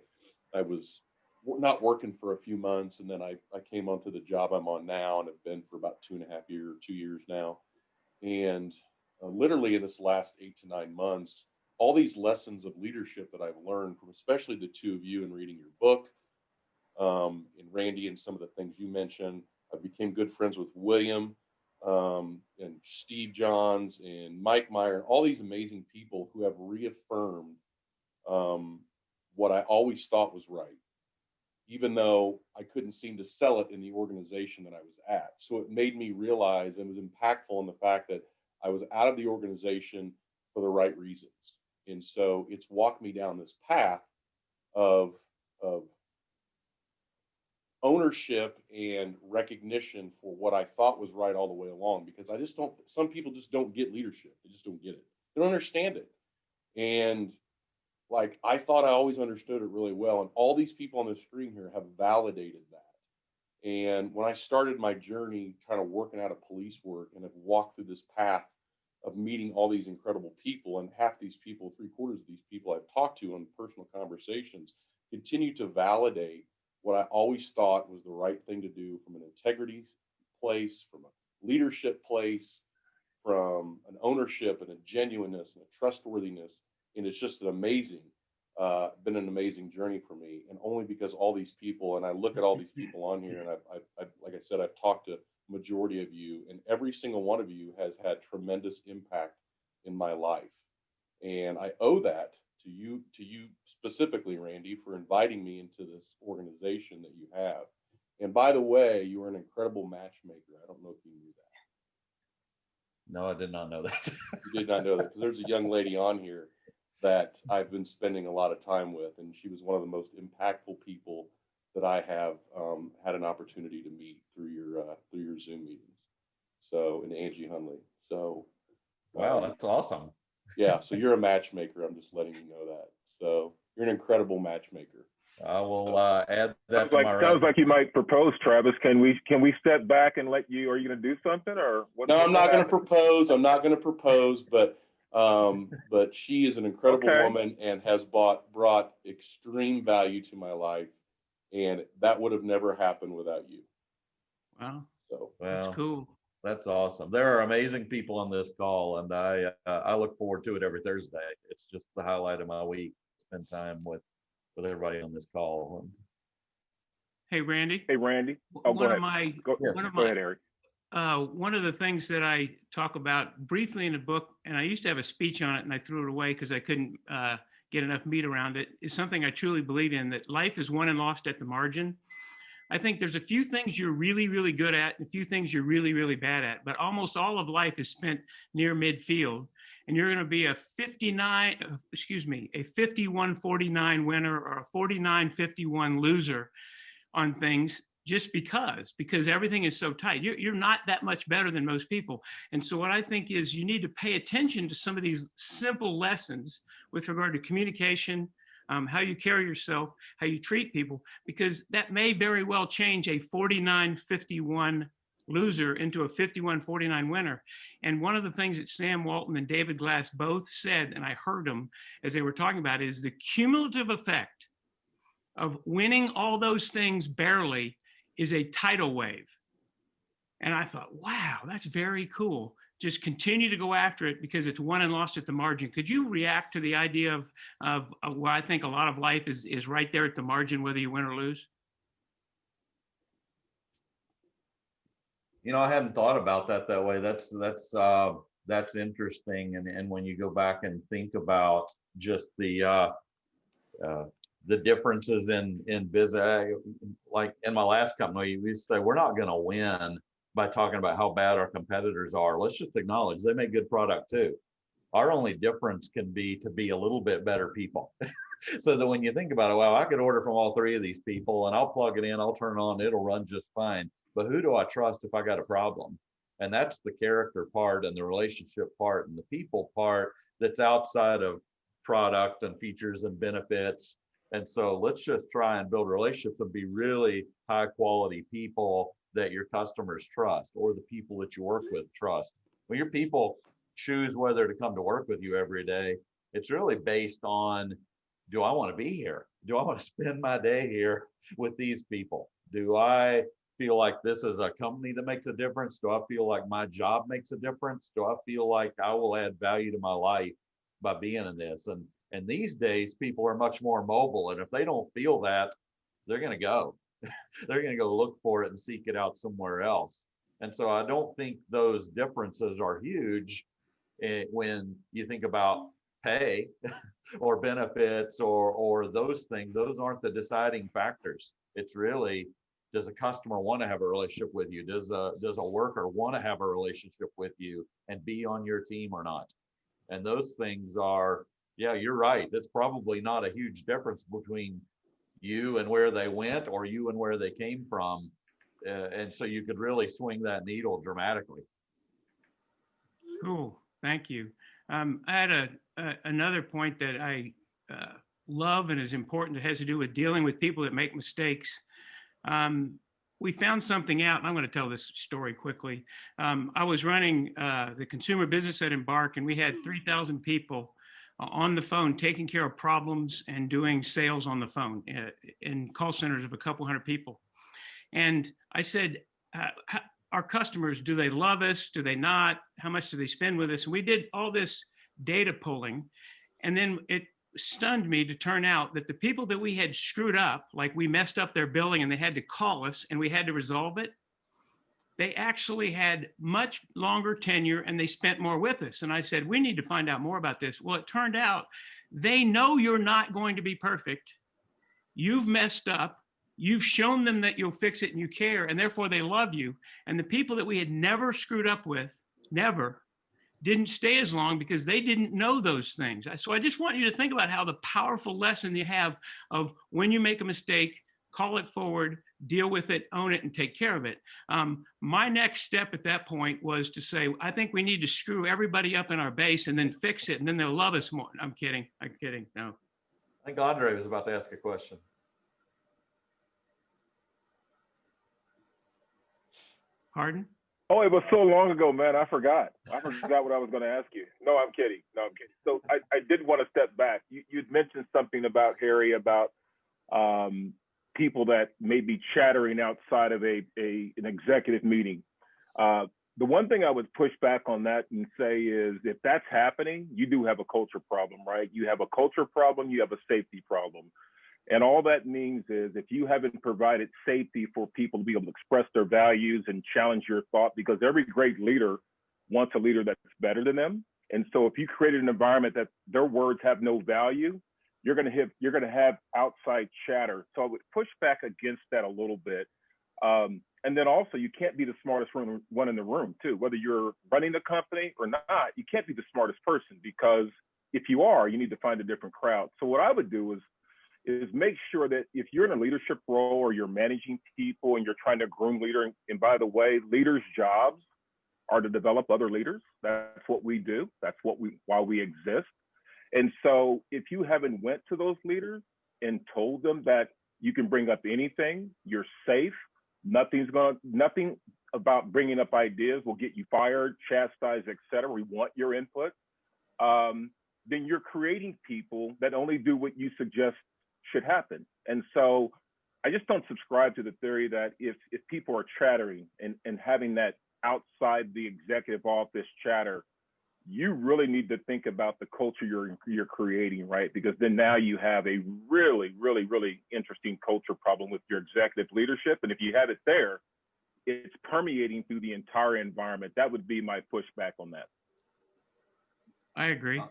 was not working for a few months, and then I came onto the job I'm on now, and have been for about 2 years now. And literally in this last 8 to 9 months, all these lessons of leadership that I've learned from especially the two of you in reading your book, and Randy and some of the things you mentioned. I became good friends with William, and Steve Johns and Mike Meyer, and all these amazing people who have reaffirmed what I always thought was right, even though I couldn't seem to sell it in the organization that I was at. So it made me realize, and was impactful in the fact that I was out of the organization for the right reasons. And so it's walked me down this path of ownership and recognition for what I thought was right all the way along, because I just don't, some people just don't get leadership. They just don't get it. They don't understand it. And like, I thought I always understood it really well. And all these people on the screen here have validated that. And when I started my journey kind of working out of police work, and have walked through this path of meeting all these incredible people, and half these people, 3/4 of these people I've talked to on personal conversations, continue to validate what I always thought was the right thing to do, from an integrity place, from a leadership place, from an ownership and a genuineness and a trustworthiness. And it's just been an amazing journey for me. And only because all these people, and I look at all these people on here, and I've like I said, I've talked to majority of you, and every single one of you has had tremendous impact in my life. And I owe that to you specifically, Randy, for inviting me into this organization that you have. And by the way, you are an incredible matchmaker. I don't know if you knew that. No, I did not know that. You did not know that, because there's a young lady on here that I've been spending a lot of time with, and she was one of the most impactful people that I have had an opportunity to meet through your Zoom meetings. So, and Angie Hunley. So, Wow, that's awesome. Yeah, so you're a matchmaker. I'm just letting you know that. So you're an incredible matchmaker. I will add that to my Sounds resume. like you might propose, Travis. Can we step back and let you? Are you going to do something, or what? No, I'm not going to propose. I'm not going to propose, but she is an incredible woman, and has brought extreme value to my life, and that would have never happened without you. Wow. So That's cool. That's awesome. There are amazing people on this call, and I look forward to it every Thursday. It's just the highlight of my week. Spend time with everybody on this call. Hey, Randy. Hey, Randy. Oh, go ahead. Go ahead, Eric. One of the things that I talk about briefly in the book, and I used to have a speech on it and I threw it away because I couldn't get enough meat around it, is something I truly believe in, that life is won and lost at the margin. I think there's a few things you're really, really good at and a few things you're really, really bad at, but almost all of life is spent near midfield. And you're going to be a 51-49 winner or a 49-51 loser on things just because everything is so tight. You're not that much better than most people. And so what I think is you need to pay attention to some of these simple lessons with regard to communication, how you carry yourself, how you treat people, because that may very well change a 49-51 loser into a 51-49 winner. And one of the things that Sam Walton and David Glass both said, and I heard them as they were talking about, is the cumulative effect of winning all those things barely is a tidal wave. And I thought, wow, that's very cool. Just continue to go after it because it's won and lost at the margin. Could you react to the idea of what I think a lot of life is right there at the margin, whether you win or lose? You know, I hadn't thought about that way. That's interesting. And when you go back and think about just the differences in business, like in my last company, we used to say we're not going to win by talking about how bad our competitors are. Let's just acknowledge they make good product too. Our only difference can be to be a little bit better people. So that when you think about it, wow, I could order from all three of these people and I'll plug it in, I'll turn it on, it'll run just fine. But who do I trust if I got a problem? And that's the character part and the relationship part and the people part that's outside of product and features and benefits. And so let's just try and build relationships and be really high quality people that your customers trust, or the people that you work with trust. When your people choose whether to come to work with you every day, it's really based on, do I want to be here? Do I want to spend my day here with these people? Do I feel like this is a company that makes a difference? Do I feel like my job makes a difference? Do I feel like I will add value to my life by being in this? And these days, people are much more mobile. And if they don't feel that, they're going to go. They're going to go look for it and seek it out somewhere else. And so I don't think those differences are huge when you think about pay or benefits or those things. Those aren't the deciding factors. It's really, does a customer want to have a relationship with you? Does a worker want to have a relationship with you and be on your team or not? And those things are, yeah, you're right. That's probably not a huge difference between you and where they went or you and where they came from. And so you could really swing that needle dramatically. Cool. Thank you. I had another point that I love and is important. It has to do with dealing with people that make mistakes. We found something out, and I'm going to tell this story quickly. I was running the consumer business at Embark, and we had 3,000 people on the phone taking care of problems and doing sales on the phone in call centers of a couple hundred people. And I said, our customers, do they love us? Do they not? How much do they spend with us? And we did all this data pulling. And then it stunned me to turn out that the people that we had screwed up, like we messed up their billing and they had to call us and we had to resolve it, they actually had much longer tenure and they spent more with us. And I said, we need to find out more about this. Well, it turned out they know you're not going to be perfect. You've messed up. You've shown them that you'll fix it and you care, and therefore they love you. And the people that we had never screwed up with, never, didn't stay as long because they didn't know those things. So I just want you to think about how the powerful lesson you have of when you make a mistake, call it forward, deal with it, own it, and take care of it. My next step at that point was to say, I think we need to screw everybody up in our base and then fix it, and then they'll love us more. I'm kidding. No. I think André was about to ask a question. Pardon? Oh, it was so long ago, man. I forgot what I was going to ask you. No, I'm kidding. So I did want to step back. You'd mentioned something about, Harry, about people that may be chattering outside of an executive meeting. The one thing I would push back on that and say is, if that's happening, you do have a culture problem, right? You have a culture problem, you have a safety problem. And all that means is, if you haven't provided safety for people to be able to express their values and challenge your thought, because every great leader wants a leader that's better than them. And so if you created an environment that their words have no value, you're going to have outside chatter. So I would push back against that a little bit. And then also, you can't be the smartest one in the room too. Whether you're running the company or not, you can't be the smartest person, because if you are, you need to find a different crowd. So what I would do is make sure that if you're in a leadership role or you're managing people and you're trying to groom leader, and by the way, leaders' jobs are to develop other leaders. That's what we do. That's why we exist. And so if you haven't went to those leaders and told them that you can bring up anything, you're safe, nothing about bringing up ideas will get you fired, chastised, etc. We want your input. Then you're creating people that only do what you suggest should happen. And so I just don't subscribe to the theory that if people are chattering and having that outside the executive office chatter, you really need to think about the culture you're creating, right? Because then now you have a really, really, really interesting culture problem with your executive leadership. And if you have it there, it's permeating through the entire environment. That would be my pushback on that. I agree.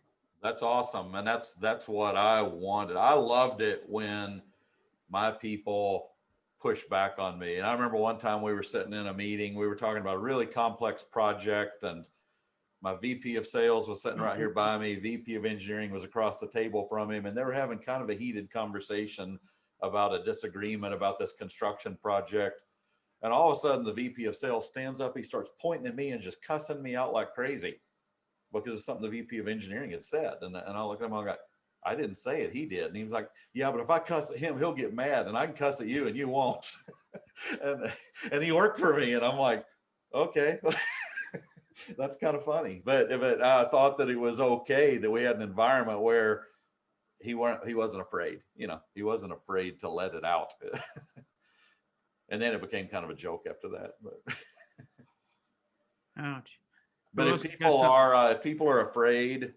That's awesome. And that's what I wanted. I loved it when my people pushed back on me. And I remember one time we were sitting in a meeting, we were talking about a really complex project, and my VP of sales was sitting right here by me. VP of engineering was across the table from him, and they were having kind of a heated conversation about a disagreement about this construction project. And all of a sudden, the VP of sales stands up. He starts pointing at me and just cussing me out like crazy because of something the VP of engineering had said. And I look at him, I'm like, I didn't say it, he did. And he's like, yeah, but if I cuss at him, he'll get mad, and I can cuss at you and you won't. and he worked for me, and I'm like, okay. That's kind of funny. But I thought that it was okay that we had an environment where he wasn't afraid, he wasn't afraid to let it out. And then it became kind of a joke after that. But Ouch. but Well, if people are afraid,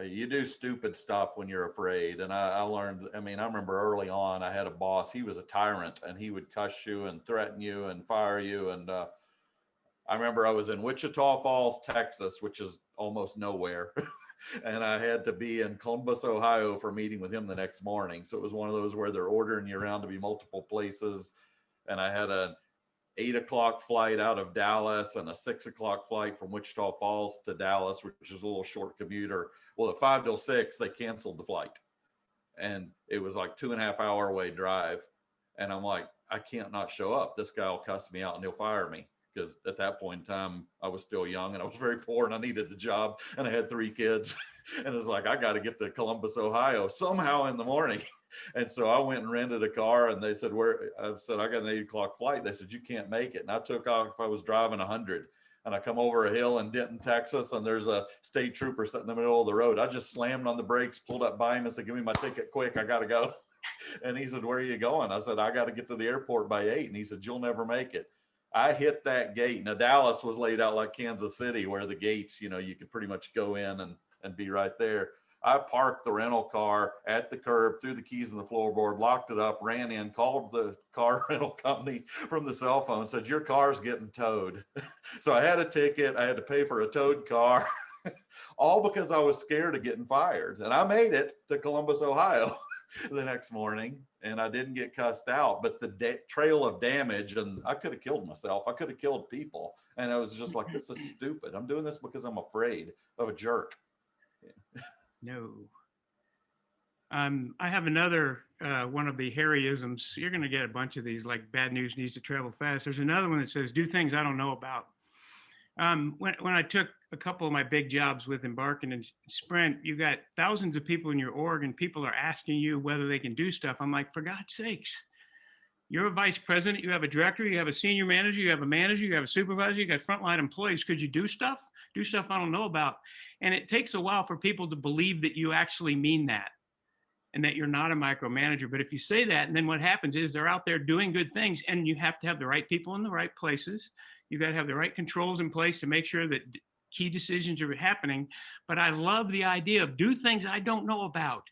you do stupid stuff when you're afraid. And I learned, I remember early on, I had a boss, he was a tyrant, and he would cuss you and threaten you and fire you. And I remember I was in Wichita Falls, Texas, which is almost nowhere. And I had to be in Columbus, Ohio for a meeting with him the next morning. So it was one of those where they're ordering you around to be multiple places. And I had an 8 o'clock flight out of Dallas and a 6 o'clock flight from Wichita Falls to Dallas, which is a little short commuter. Well, at 5 till 6, they canceled the flight. And it was like 2.5 hour away drive. And I'm like, I can't not show up. This guy will cuss me out and he'll fire me. Because at that point in time, I was still young and I was very poor and I needed the job and I had 3 kids. And it's like, I got to get to Columbus, Ohio somehow in the morning. And so I went and rented a car, and they said, I said, I got an 8 o'clock flight. They said, you can't make it. And I took off. I was driving 100, and I come over a hill in Denton, Texas, and there's a state trooper sitting in the middle of the road. I just slammed on the brakes, pulled up by him and said, give me my ticket quick. I got to go. And he said, where are you going? I said, I got to get to the airport by 8. And he said, you'll never make it. I hit that gate. Now, Dallas was laid out like Kansas City, where the gates, you could pretty much go in and be right there. I parked the rental car at the curb, threw the keys in the floorboard, locked it up, ran in, called the car rental company from the cell phone, said, your car's getting towed. So I had a ticket. I had to pay for a towed car, all because I was scared of getting fired. And I made it to Columbus, Ohio the next morning, and I didn't get cussed out, but the trail of damage, and I could have killed myself. I could have killed people. And I was just like, this is stupid. I'm doing this because I'm afraid of a jerk. No. I have another one of the Harryisms. You're going to get a bunch of these, like bad news needs to travel fast. There's another one that says, do things I don't know about. When I took a couple of my big jobs with Embarking and Sprint, you got thousands of people in your org, and people are asking you whether they can do stuff. I'm like, for God's sakes, you're a vice president, you have a director, you have a senior manager, you have a manager, you have a supervisor, you got frontline employees. Could you do stuff? Do stuff I don't know about. And it takes a while for people to believe that you actually mean that and that you're not a micromanager. But if you say that, and then what happens is they're out there doing good things, and you have to have the right people in the right places. You got to have the right controls in place to make sure that key decisions are happening. But I love the idea of do things I don't know about.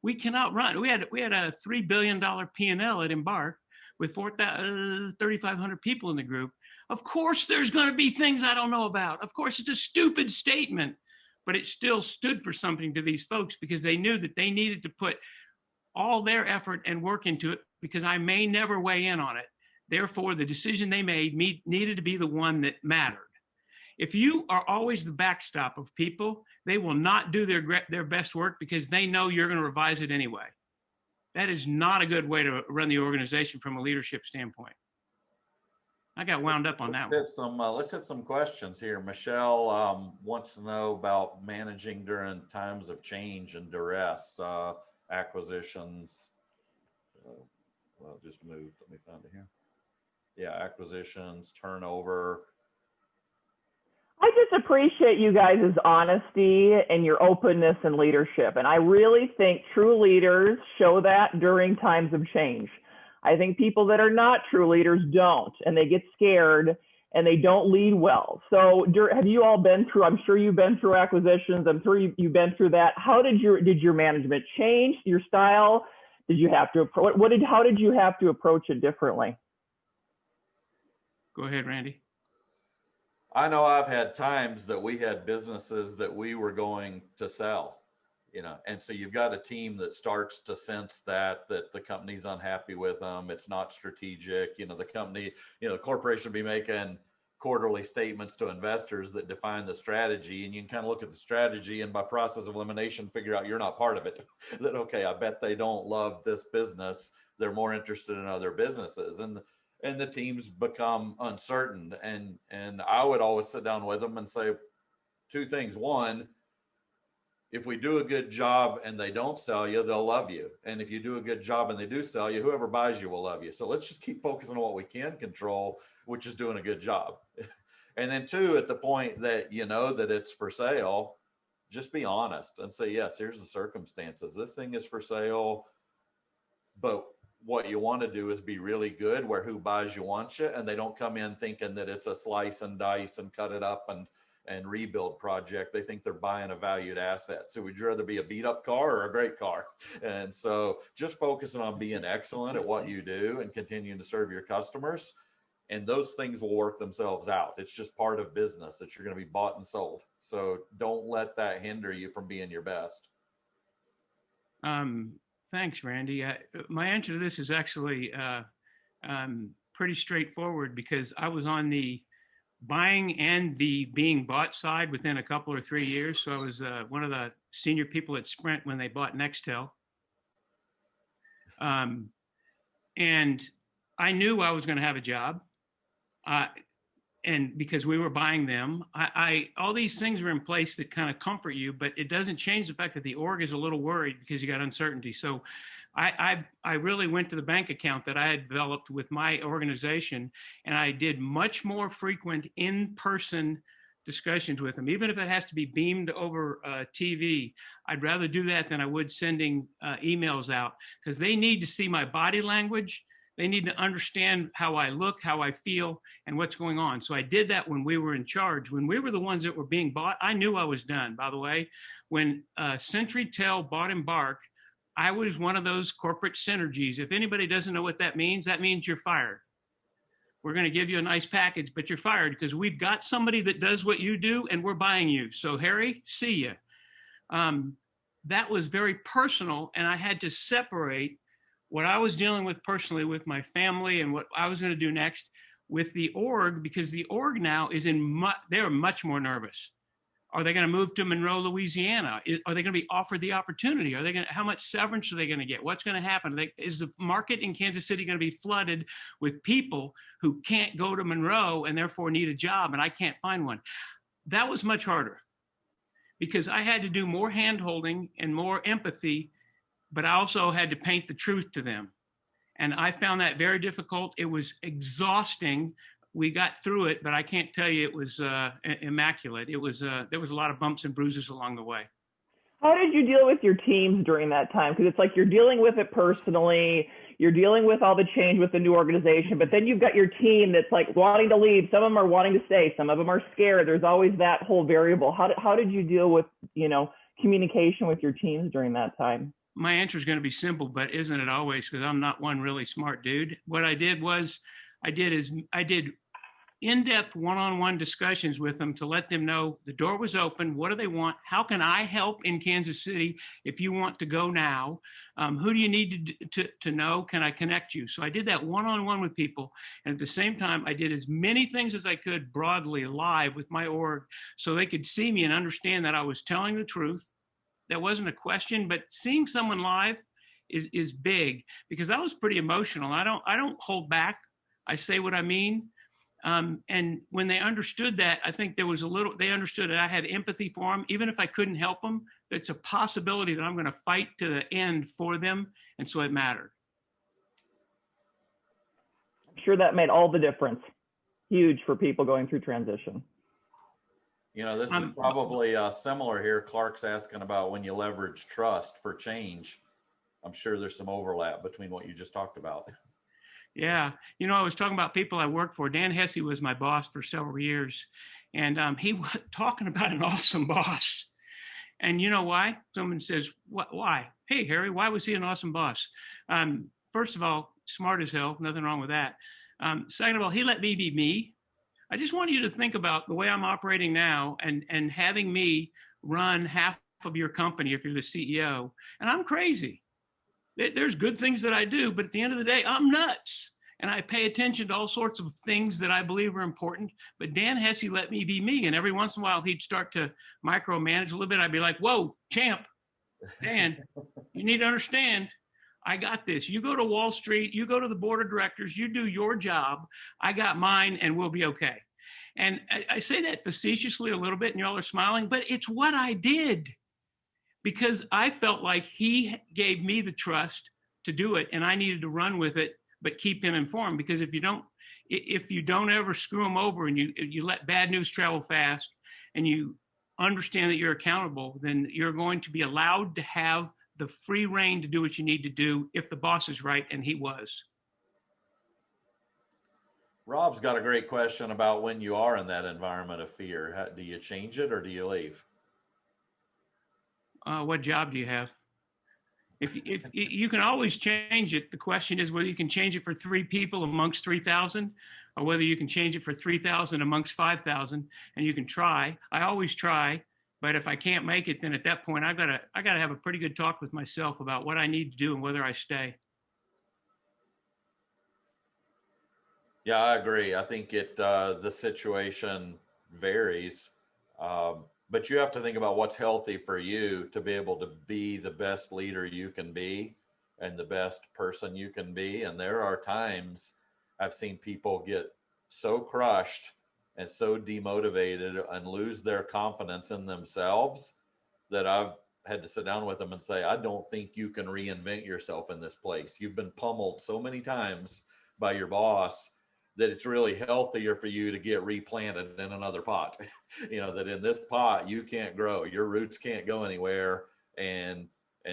We cannot run. We had a $3 billion P&L at Embark with 3,500 people in the group. Of course, there's going to be things I don't know about. Of course, it's a stupid statement, but it still stood for something to these folks because they knew that they needed to put all their effort and work into it because I may never weigh in on it. Therefore, the decision they made needed to be the one that mattered. If you are always the backstop of people, they will not do their best work because they know you're going to revise it anyway. That is not a good way to run the organization from a leadership standpoint. I got wound up on that one. Let's hit some questions here. Michelle wants to know about managing during times of change and duress, acquisitions. Well, just moved. Let me find it here. Yeah, acquisitions, turnover. I just appreciate you guys' honesty and your openness and leadership. And I really think true leaders show that during times of change. I think people that are not true leaders don't, and they get scared and they don't lead well. So have you all been through, I'm sure you've been through acquisitions. I'm sure you've been through that. How did your management change your style? Did you have to, how did you have to approach it differently? Go ahead, Randy. I know I've had times that we had businesses that we were going to sell, and so you've got a team that starts to sense that the company's unhappy with them. It's not strategic. The company, the corporation will be making quarterly statements to investors that define the strategy, and you can kind of look at the strategy and by process of elimination figure out you're not part of it. That, okay, I bet they don't love this business, they're more interested in other businesses, and the teams become uncertain. And I would always sit down with them and say two things. One, if we do a good job and they don't sell you, they'll love you. And if you do a good job and they do sell you, whoever buys you will love you. So let's just keep focusing on what we can control, which is doing a good job. And then two, at the point that you know that it's for sale, just be honest and say, yes, here's the circumstances. This thing is for sale, but what you want to do is be really good where who buys you wants you, and they don't come in thinking that it's a slice and dice and cut it up and rebuild project. They think they're buying a valued asset. So would you rather be a beat up car or a great car? And so just focusing on being excellent at what you do and continuing to serve your customers, and those things will work themselves out. It's just part of business that you're going to be bought and sold. So don't let that hinder you from being your best. Thanks, Randy. My answer to this is actually pretty straightforward, because I was on the buying and the being bought side within a couple or 3 years. So I was one of the senior people at Sprint when they bought Nextel. And I knew I was going to have a job. And because we were buying them, all these things are in place that kind of comfort you, but it doesn't change the fact that the org is a little worried because you got uncertainty. So I really went to the bank account that I had developed with my organization, and I did much more frequent in-person discussions with them, even if it has to be beamed over TV. I'd rather do that than I would sending emails out, because they need to see my body language. They need to understand how I look, how I feel, and what's going on. So I did that when we were in charge. When we were the ones that were being bought, I knew I was done, by the way. When CenturyTel bought Embark, I was one of those corporate synergies. If anybody doesn't know what that means you're fired. We're going to give you a nice package, but you're fired because we've got somebody that does what you do and we're buying you. So Harry, see ya. That was very personal, and I had to separate what I was dealing with personally with my family and what I was going to do next with the org, because the org now is they're much more nervous. Are they going to move to Monroe, Louisiana? Are they going to be offered the opportunity? How much severance are they going to get? What's going to happen? Is the market in Kansas City going to be flooded with people who can't go to Monroe and therefore need a job, and I can't find one? That was much harder, because I had to do more hand-holding and more empathy, but I also had to paint the truth to them. And I found that very difficult. It was exhausting. We got through it, but I can't tell you it was immaculate. It was there was a lot of bumps and bruises along the way. How did you deal with your teams during that time? Because it's like you're dealing with it personally, you're dealing with all the change with the new organization, but then you've got your team that's like wanting to leave. Some of them are wanting to stay. Some of them are scared. There's always that whole variable. How did you deal with, communication with your teams during that time? My answer is going to be simple, but isn't it always? Because I'm not one really smart dude. What I did in-depth one-on-one discussions with them to let them know the door was open. What do they want? How can I help in Kansas City if you want to go now? Who do you need to know? Can I connect you? So I did that one-on-one with people. And at the same time, I did as many things as I could broadly live with my org so they could see me and understand that I was telling the truth. That wasn't a question, but seeing someone live is big, because I was pretty emotional. I don't hold back. I say what I mean. And when they understood that, I think they understood that I had empathy for them. Even if I couldn't help them, it's a possibility that I'm going to fight to the end for them. And so it mattered. I'm sure that made all the difference. Huge for people going through transition. This is probably similar here. Clark's asking about when you leverage trust for change. I'm sure there's some overlap between what you just talked about. Yeah. I was talking about people I worked for. Dan Hesse was my boss for several years. And he was talking about an awesome boss. And you know why? Someone says, why? Hey, Harry, why was he an awesome boss? First of all, smart as hell. Nothing wrong with that. Second of all, he let me be me. I just want you to think about the way I'm operating now and having me run half of your company if you're the CEO. And I'm crazy. There's good things that I do, but at the end of the day, I'm nuts. and I pay attention to all sorts of things that I believe are important. But Dan Hesse let me be me. And every once in a while, he'd start to micromanage a little bit. I'd be like, whoa, champ, Dan, you need to understand, I got this. You go to Wall Street, you go to the board of directors, you do your job. I got mine, and we'll be okay. And I say that facetiously a little bit, and y'all are smiling, but it's what I did, because I felt like he gave me the trust to do it, and I needed to run with it, but keep him informed. Because if you don't ever screw him over, and you let bad news travel fast, and you understand that you're accountable, then you're going to be allowed to have the free reign to do what you need to do if the boss is right, and he was. Rob's got a great question about when you are in that environment of fear. Do you change it or do you leave? What job do you have? If you can always change it. The question is whether you can change it for 3 people amongst 3,000, or whether you can change it for 3,000 amongst 5,000. And you can try. I always try, but if I can't make it, then at that point I gotta have a pretty good talk with myself about what I need to do and whether I stay. Yeah, I agree. I think the situation varies, but you have to think about what's healthy for you to be able to be the best leader you can be and the best person you can be. And there are times I've seen people get so crushed and so demotivated and lose their confidence in themselves that I've had to sit down with them and say, I don't think you can reinvent yourself in this place. You've been pummeled so many times by your boss that it's really healthier for you to get replanted in another pot. That in this pot you can't grow, your roots can't go anywhere, and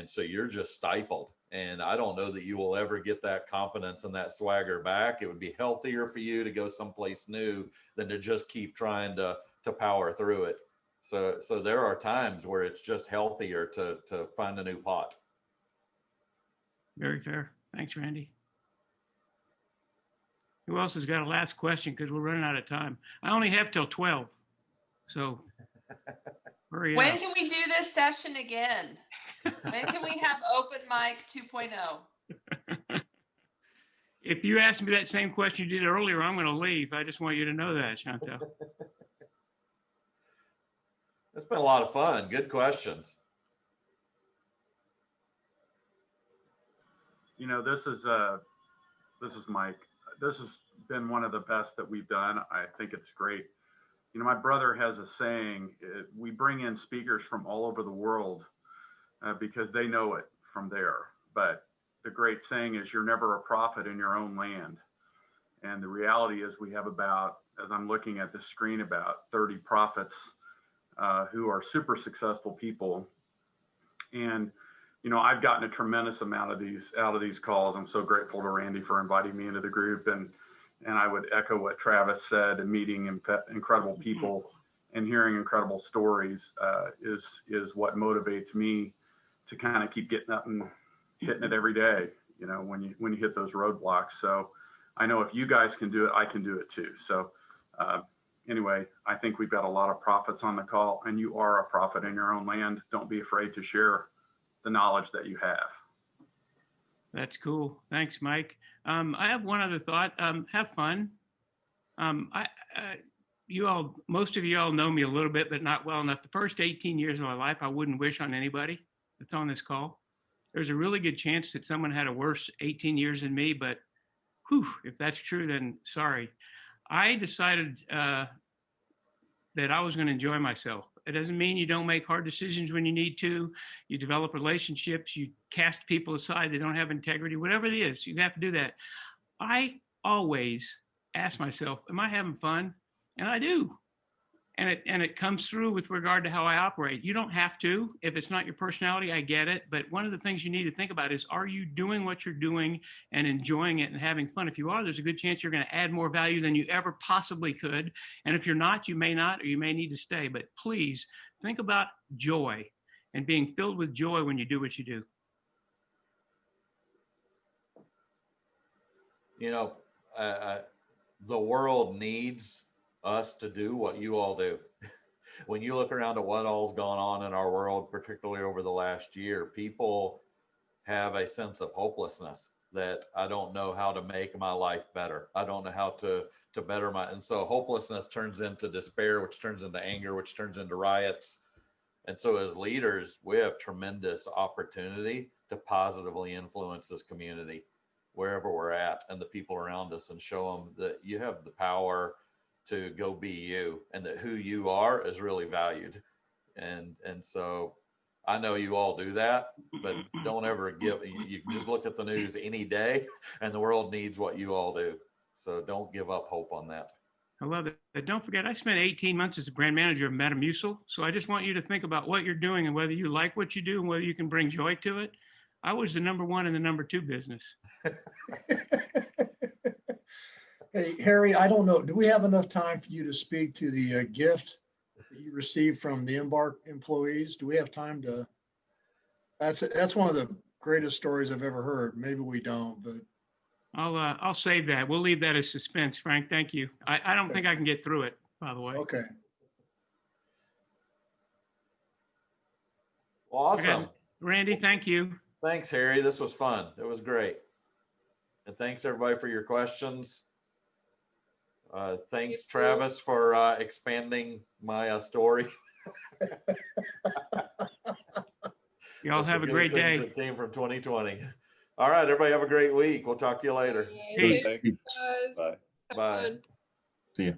so you're just stifled. And I don't know that you will ever get that confidence and that swagger back. It would be healthier for you to go someplace new than to just keep trying to power through it. So there are times where it's just healthier to find a new pot. Very fair. Thanks, Randy. Who else has got a last question? Because we're running out of time. I only have till 12. So hurry up. When can we do this session again? When can we have open mic 2.0? If you asked me that same question you did earlier, I'm going to leave. I just want you to know that, Chantel. It's been a lot of fun. Good questions. This is Mike. This has been one of the best that we've done. I think it's great. My brother has a saying, we bring in speakers from all over the world because they know it from there. But the great saying is you're never a prophet in your own land. And the reality is we have about, as I'm looking at the screen, about 30 prophets who are super successful people. And I've gotten a tremendous amount of these out of these calls. I'm so grateful to Randy for inviting me into the group. And I would echo what Travis said, and meeting incredible people and hearing incredible stories is what motivates me to kind of keep getting up and hitting it every day, when you hit those roadblocks. So I know if you guys can do it, I can do it too. So anyway, I think we've got a lot of prophets on the call, and you are a prophet in your own land. Don't be afraid to share the knowledge that you have. That's cool. Thanks, Mike. I have one other thought. Have fun. Most of you all know me a little bit, but not well enough. The first 18 years of my life, I wouldn't wish on anybody that's on this call. There's a really good chance that someone had a worse 18 years than me, but if that's true, then sorry. I decided that I was going to enjoy myself. It doesn't mean you don't make hard decisions when you need to. You develop relationships. You cast people aside that don't have integrity. Whatever it is, you have to do that. I always ask myself, am I having fun? And I do. And it comes through with regard to how I operate. You don't have to. If it's not your personality, I get it. But one of the things you need to think about is, are you doing what you're doing and enjoying it and having fun? If you are, there's a good chance you're going to add more value than you ever possibly could. And if you're not, you may not, or you may need to stay. But please think about joy and being filled with joy when you do what you do. The world needs us to do what you all do. When you look around at what all's gone on in our world, particularly over the last year, people have a sense of hopelessness. that I don't know how to make my life better. I don't know how to better and so hopelessness turns into despair, which turns into anger, which turns into riots. And so as leaders, we have tremendous opportunity to positively influence this community wherever we're at and the people around us, and show them that you have the power to go be you, and that who you are is really valued. And so I know you all do that, but don't ever you can just look at the news any day and the world needs what you all do. So don't give up hope on that. I love it. But don't forget, I spent 18 months as a brand manager of Metamucil. So I just want you to think about what you're doing and whether you like what you do and whether you can bring joy to it. I was the number 1 and the number 2 business. Hey, Harry, I don't know. Do we have enough time for you to speak to the gift that you received from the Embark employees? Do we have time to? That's one of the greatest stories I've ever heard. Maybe we don't, but I'll save that. We'll leave that as suspense, Frank. Thank you. I don't think I can get through it, by the way. okay. Well, awesome. Okay. Randy, thank you. Thanks, Harry. This was fun. It was great. And thanks everybody for your questions. Thanks, Travis, for expanding my story. Y'all have a great day. That came from 2020. All right, everybody have a great week. We'll talk to you later. Peace. Thank you. Guys, Bye. have Bye. fun. See ya.